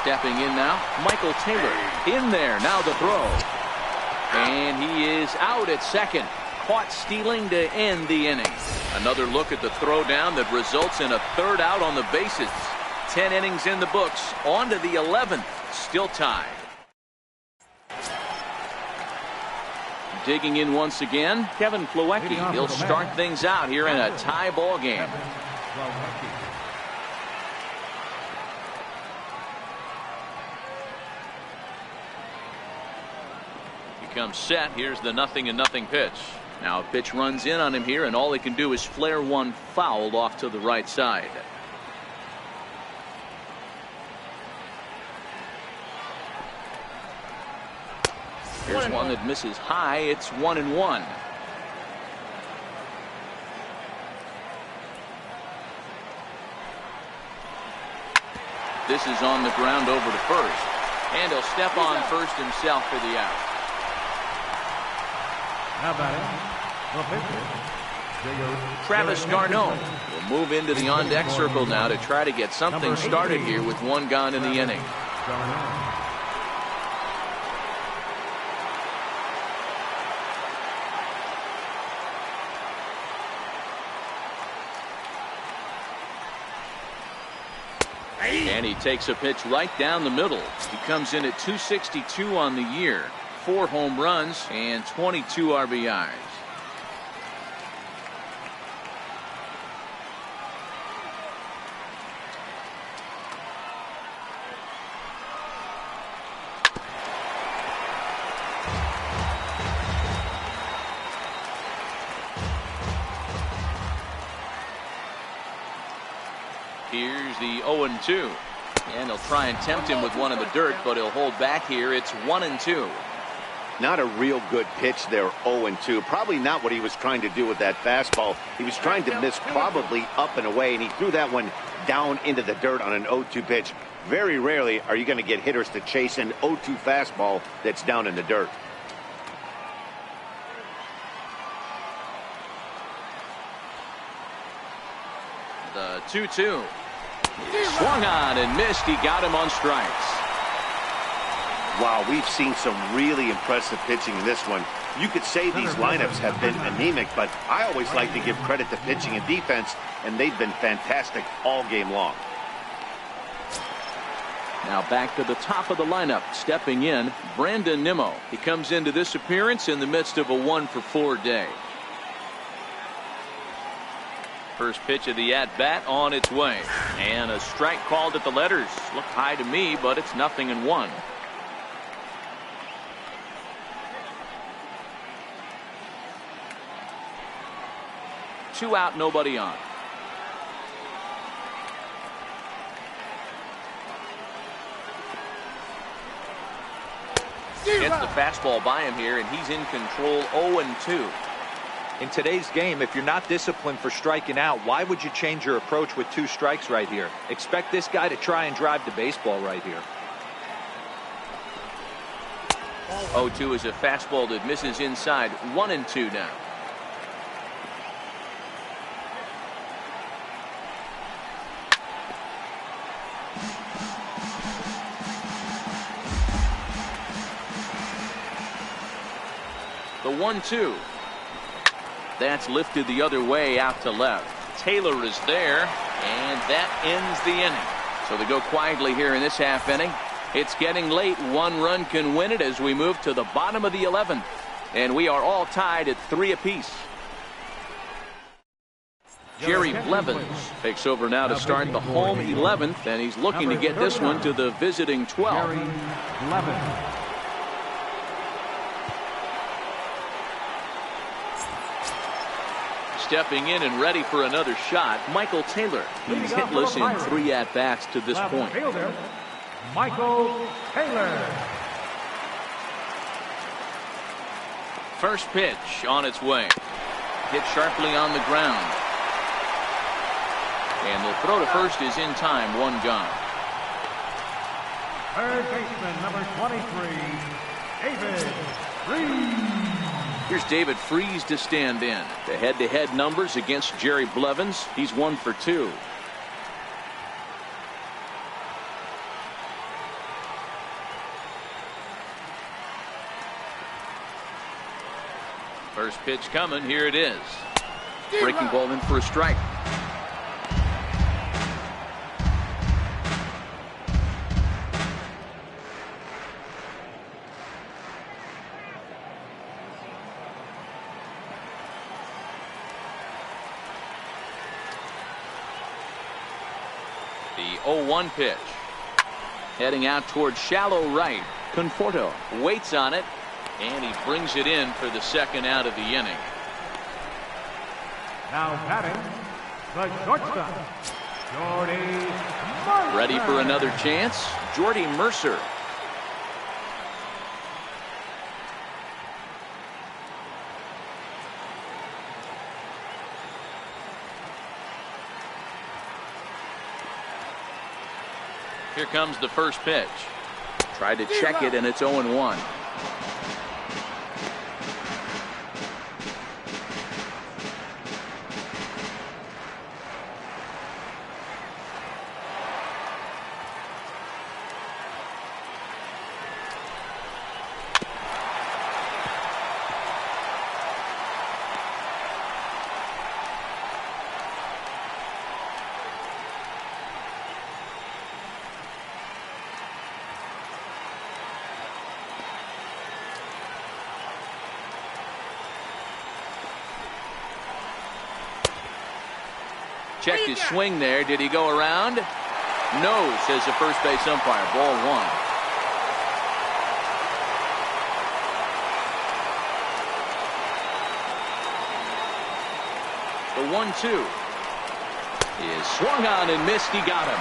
Stepping in now, Michael Taylor. In there, now the throw. And he is out at second. Caught stealing to end the inning. Another look at the throw down that results in a third out on the bases. 10 innings in the books. On to the 11th. Still tied. Digging in once again, Kevin Plawecki. He'll start things out here in a tie ball game. He comes set. Here's the 0-0 pitch. Now a pitch runs in on him here, and all he can do is flare one fouled off to the right side. Here's one that misses high. It's 1-1. This is on the ground over to first. And he'll step on first himself for the out. Now batting, the pitcher, Travis Garneau will move into the on-deck circle now to try to get something started here with one gone in the inning. And he takes a pitch right down the middle. He comes in at 262 on the year. 4 home runs and 22 RBIs. Here's the 0-2. And he'll try and tempt him with one in the dirt, but he'll hold back here. It's 1-2. Not a real good pitch there, 0-2. Probably not what he was trying to do with that fastball. He was trying to miss probably up and away, and he threw that one down into the dirt on an 0-2 pitch. Very rarely are you going to get hitters to chase an 0-2 fastball that's down in the dirt. The 2-2. Swung on and missed. He got him on strikes. Wow, we've seen some really impressive pitching in this one. You could say these lineups have been anemic, but I always like to give credit to pitching and defense, and they've been fantastic all game long. Now back to the top of the lineup. Stepping in, Brandon Nimmo. He comes into this appearance in the midst of a 1-for-4 day. First pitch of the at-bat on its way. And a strike called at the letters. Looked high to me, but it's 0-1. Two out, nobody on. Gets the fastball by him here, and he's in control. 0-2. In today's game, if you're not disciplined for striking out, why would you change your approach with 2 strikes right here? Expect this guy to try and drive the baseball right here. 0-2 is a fastball that misses inside. 1-2 now. The 1-2. That's lifted the other way out to left. Taylor is there, and that ends the inning. So they go quietly here in this half inning. It's getting late. 1 run can win it as we move to the bottom of the 11th. And we are all tied at 3 apiece. Jerry Blevins takes over now to start the home 11th, and he's looking to get this one to the visiting 12th. Jerry Blevins. Stepping in and ready for another shot, Michael Taylor. He's hitless in 3 at-bats to this point. Fielder, Michael Taylor. First pitch on its way. Hit sharply on the ground. And the throw to first is in time. 1 gone. Third baseman, number 23, David Freese. Here's David Freese to stand in. The head-to-head numbers against Jerry Blevins. He's 1 for 2. First pitch coming. Here it is. Breaking ball in for a strike. The 0-1 pitch. Heading out towards shallow right. Conforto waits on it, and he brings it in for the second out of the inning. Now batting, the shortstop, Jordy Mercer. Ready for another chance, Jordy Mercer. Here comes the first pitch. Tried to check it, and it's 0-1. Checked his swing there. Did he go around? No, says the first base umpire. Ball one. The 1-2 is swung on and missed. He got him.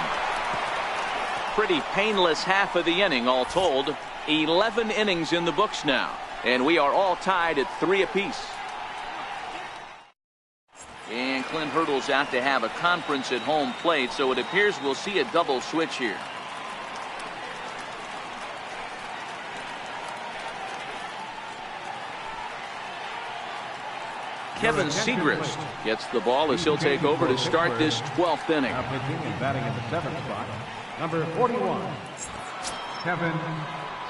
Pretty painless half of the inning all told. 11 innings in the books now, and we are all tied at 3 apiece. And Clint Hurdle's out to have a conference at home plate, so it appears we'll see a double switch here. Kevin Segrist gets the ball as he'll take over to start this 12th inning. Now pitching and batting in the 7th spot, number 41, Kevin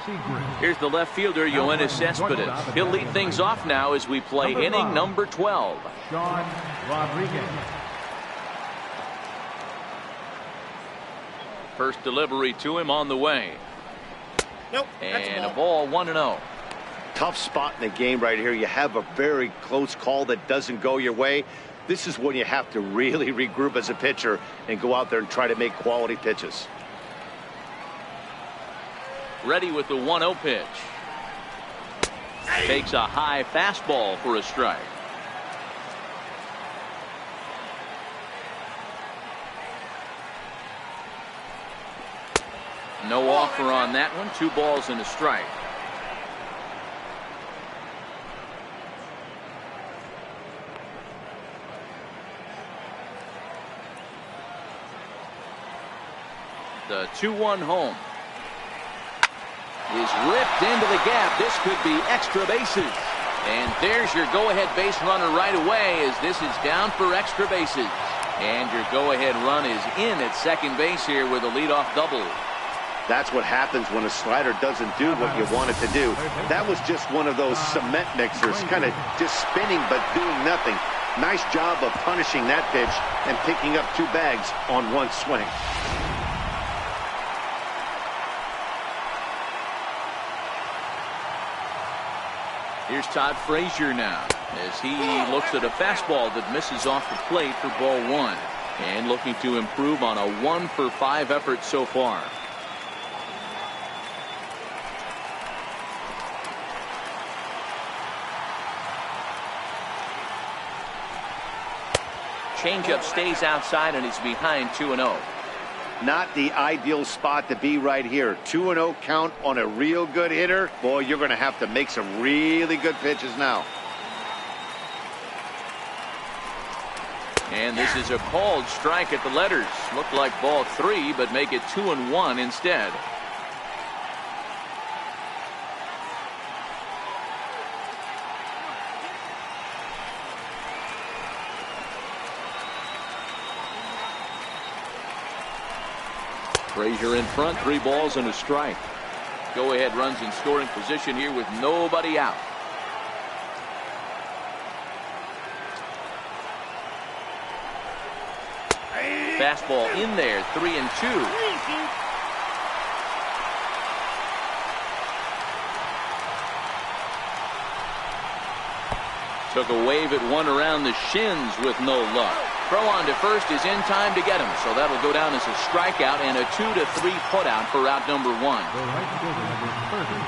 Segrist. Here's the left fielder, Yoenis Cespedes. He'll lead things off now as we play inning number 12. Sean Rodriguez. First delivery to him on the way. Nope. And a ball 1-0. Tough spot in the game right here. You have a very close call that doesn't go your way. This is when you have to really regroup as a pitcher and go out there and try to make quality pitches. Ready with the 1-0 pitch. Takes a high fastball for a strike. No offer on that one. 2 balls and a strike. The 2-1 home is ripped into the gap. This could be extra bases. And there's your go-ahead base runner right away as this is down for extra bases. And your go-ahead run is in at second base here with a leadoff double. That's what happens when a slider doesn't do what you want it to do. That was just one of those cement mixers, kind of just spinning but doing nothing. Nice job of punishing that pitch and picking up 2 bags on 1 swing. Here's Todd Frazier now as he looks at a fastball that misses off the plate for ball 1 and looking to improve on a 1-for-5 effort so far. Changeup stays outside and he's behind 2-0. Not the ideal spot to be right here. 2-0 count on a real good hitter. Boy, you're going to have to make some really good pitches now. And this is a called strike at the letters. Looked like ball 3, but make it 2-1 instead. Frazier in front, 3 balls and a strike. Go ahead runs in scoring position here with nobody out. Fastball in there, 3-2. Took a wave at one around the shins with no luck. Throw on to first is in time to get him, so that'll go down as a strikeout and a 2-3 putout for out number 1.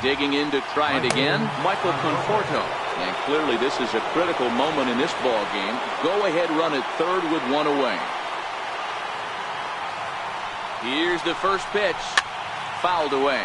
Digging in to try it again, Michael Conforto. And clearly this is a critical moment in this ball game. Go ahead run at third with one away. Here's the first pitch. Fouled away.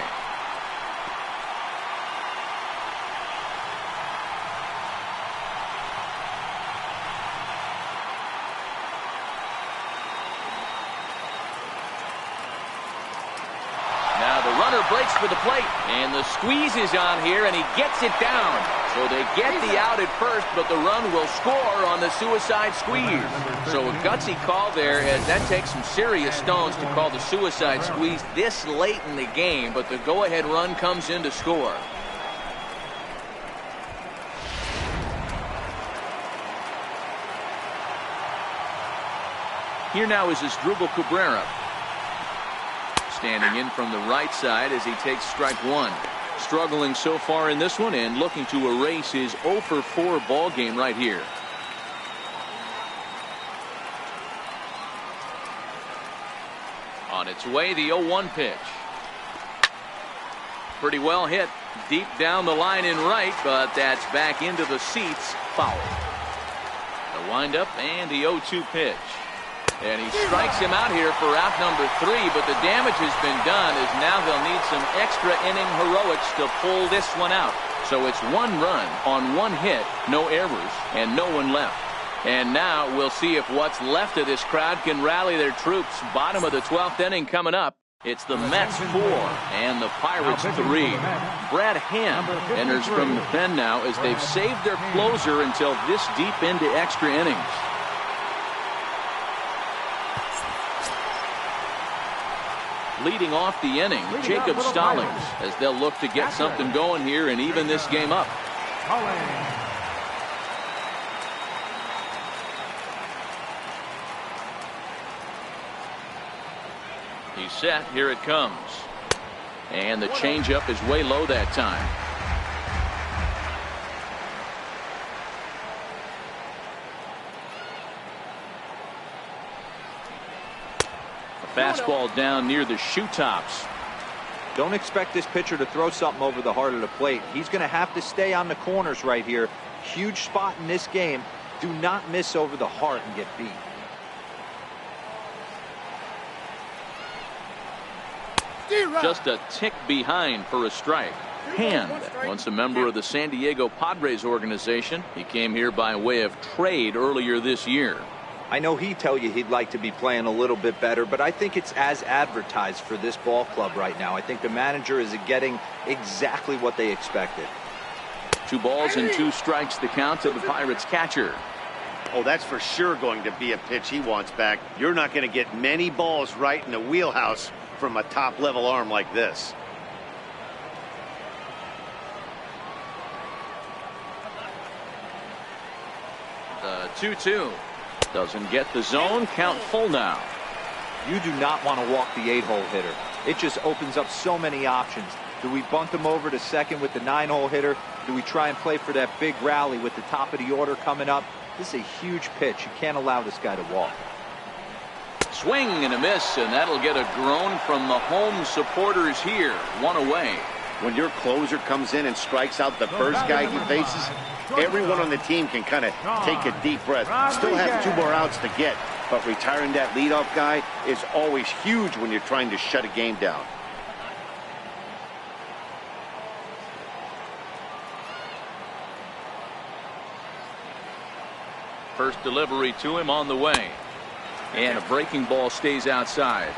Breaks for the plate, and the squeeze is on here, and he gets it down. So they get the out at first, but the run will score on the suicide squeeze. So a gutsy call there, as that takes some serious stones to call the suicide squeeze this late in the game, but the go-ahead run comes in to score. Here now is Asdrubal Cabrera. Standing in from the right side as he takes strike one. Struggling so far in this one and looking to erase his 0-for-4 ball game right here. On its way, the 0-1 pitch. Pretty well hit. Deep down the line in right, but that's back into the seats. Foul. The windup and the 0-2 pitch. And he strikes him out here for out number 3, but the damage has been done as now they'll need some extra inning heroics to pull this one out. So it's 1 run on 1 hit, no errors, and no one left. And now we'll see if what's left of this crowd can rally their troops. Bottom of the 12th inning coming up. It's the Mets 4 and the Pirates 3. Brad Hand enters from the pen now as they've saved their closer until this deep into extra innings. Leading off the inning, Jacob Stallings, as they'll look to get something going here and even this game up. He's set. Here it comes. And the changeup is way low that time. Fastball down near the shoe tops. Don't expect this pitcher to throw something over the heart of the plate. He's going to have to stay on the corners right here. Huge spot in this game. Do not miss over the heart and get beat. Just a tick behind for a strike. Hand, once a member of the San Diego Padres organization. He came here by way of trade earlier this year. I know he'd tell you he'd like to be playing a little bit better, but I think it's as advertised for this ball club right now. I think the manager is getting exactly what they expected. 2 balls and 2 strikes the count to the Pirates catcher. Oh, that's for sure going to be a pitch he wants back. You're not going to get many balls right in the wheelhouse from a top-level arm like this. The 2-2. Doesn't get the zone. Count full now. You do not want to walk the 8-hole hitter. It just opens up so many options. Do we bunt him over to second with the 9-hole hitter? Do we try and play for that big rally with the top of the order coming up? This is a huge pitch. You can't allow this guy to walk. Swing and a miss, and that'll get a groan from the home supporters here. 1 away. When your closer comes in and strikes out the first guy he faces, everyone on the team can kind of take a deep breath. Still have 2 more outs to get, but retiring that leadoff guy is always huge when you're trying to shut a game down. First delivery to him on the way. And a breaking ball stays outside.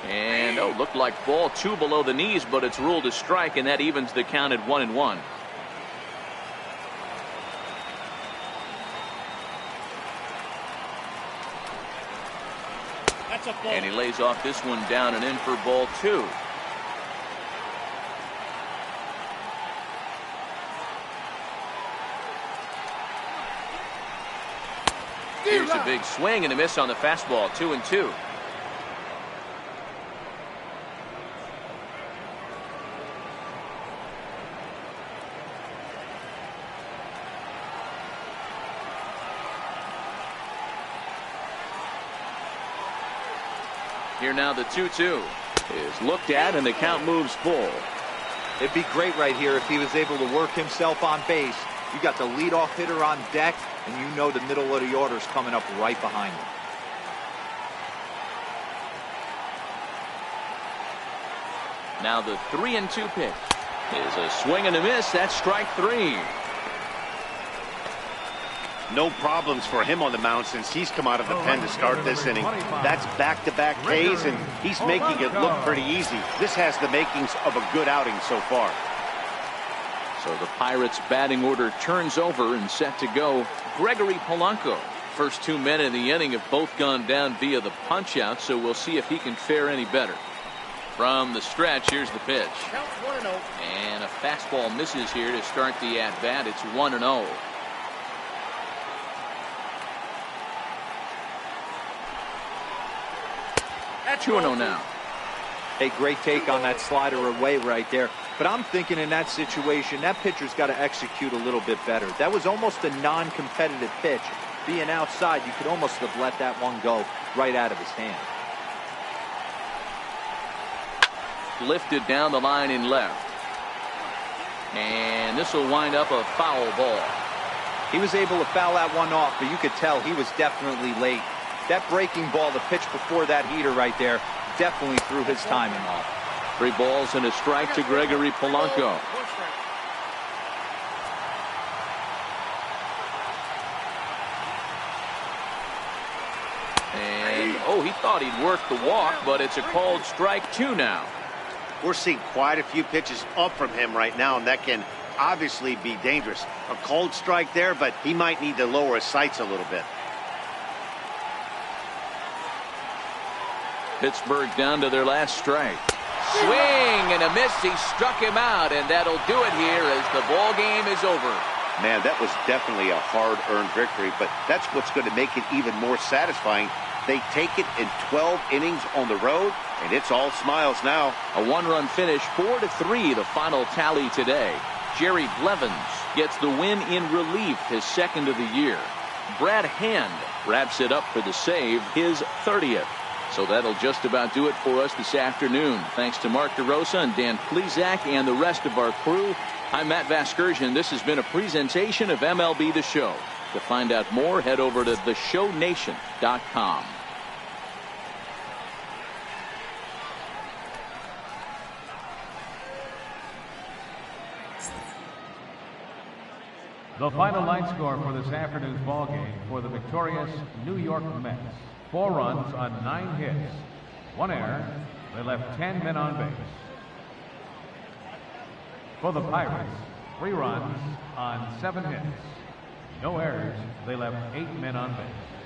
And looked like ball 2 below the knees, but it's ruled a strike, and that evens the count at 1-1. And he lays off this one down and in for ball 2. big swing and a miss on the fastball. 2-2. Here now the 2-2 is looked at and the count moves full. It'd be great right here if he was able to work himself on base. You got the leadoff hitter on deck, and you know the middle of the order's coming up right behind him. Now the 3-2 pitch is a swing and a miss. That's strike 3. No problems for him on the mound since he's come out of the pen to start this inning. That's back-to-back Ks, and he's making it look pretty easy. This has the makings of a good outing so far. So the Pirates batting order turns over and set to go. Gregory Polanco. First 2 men in the inning have both gone down via the punch out, so we'll see if he can fare any better. From the stretch, here's the pitch. And a fastball misses here to start the at-bat. It's 1-0. At 2-0 now. A great take on that slider away right there. But I'm thinking in that situation, that pitcher's got to execute a little bit better. That was almost a non-competitive pitch. Being outside, you could almost have let that one go right out of his hand. Lifted down the line in left. And this will wind up a foul ball. He was able to foul that one off, but you could tell he was definitely late. That breaking ball, the pitch before that heater right there, definitely threw his timing off. 3 balls and a strike to Gregory Polanco. And, he thought he'd work the walk, but it's a called strike 2 now. We're seeing quite a few pitches up from him right now, and that can obviously be dangerous. A cold strike there, but he might need to lower his sights a little bit. Pittsburgh down to their last strike. Swing and a miss. He struck him out, and that'll do it here as the ball game is over. Man, that was definitely a hard-earned victory, but that's what's going to make it even more satisfying. They take it in 12 innings on the road, and it's all smiles now. A 1-run finish, 4-3, the final tally today. Jerry Blevins gets the win in relief, his second of the year. Brad Hand wraps it up for the save, his 30th. So that'll just about do it for us this afternoon. Thanks to Mark DeRosa and Dan Plezak and the rest of our crew. I'm Matt Vasgersian. This has been a presentation of MLB The Show. To find out more, head over to theshownation.com. The final line score for this afternoon's ball game for the victorious New York Mets. 4 runs on 9 hits. 1 error. They left 10 men on base. For the Pirates, 3 runs on 7 hits. No errors. They left 8 men on base.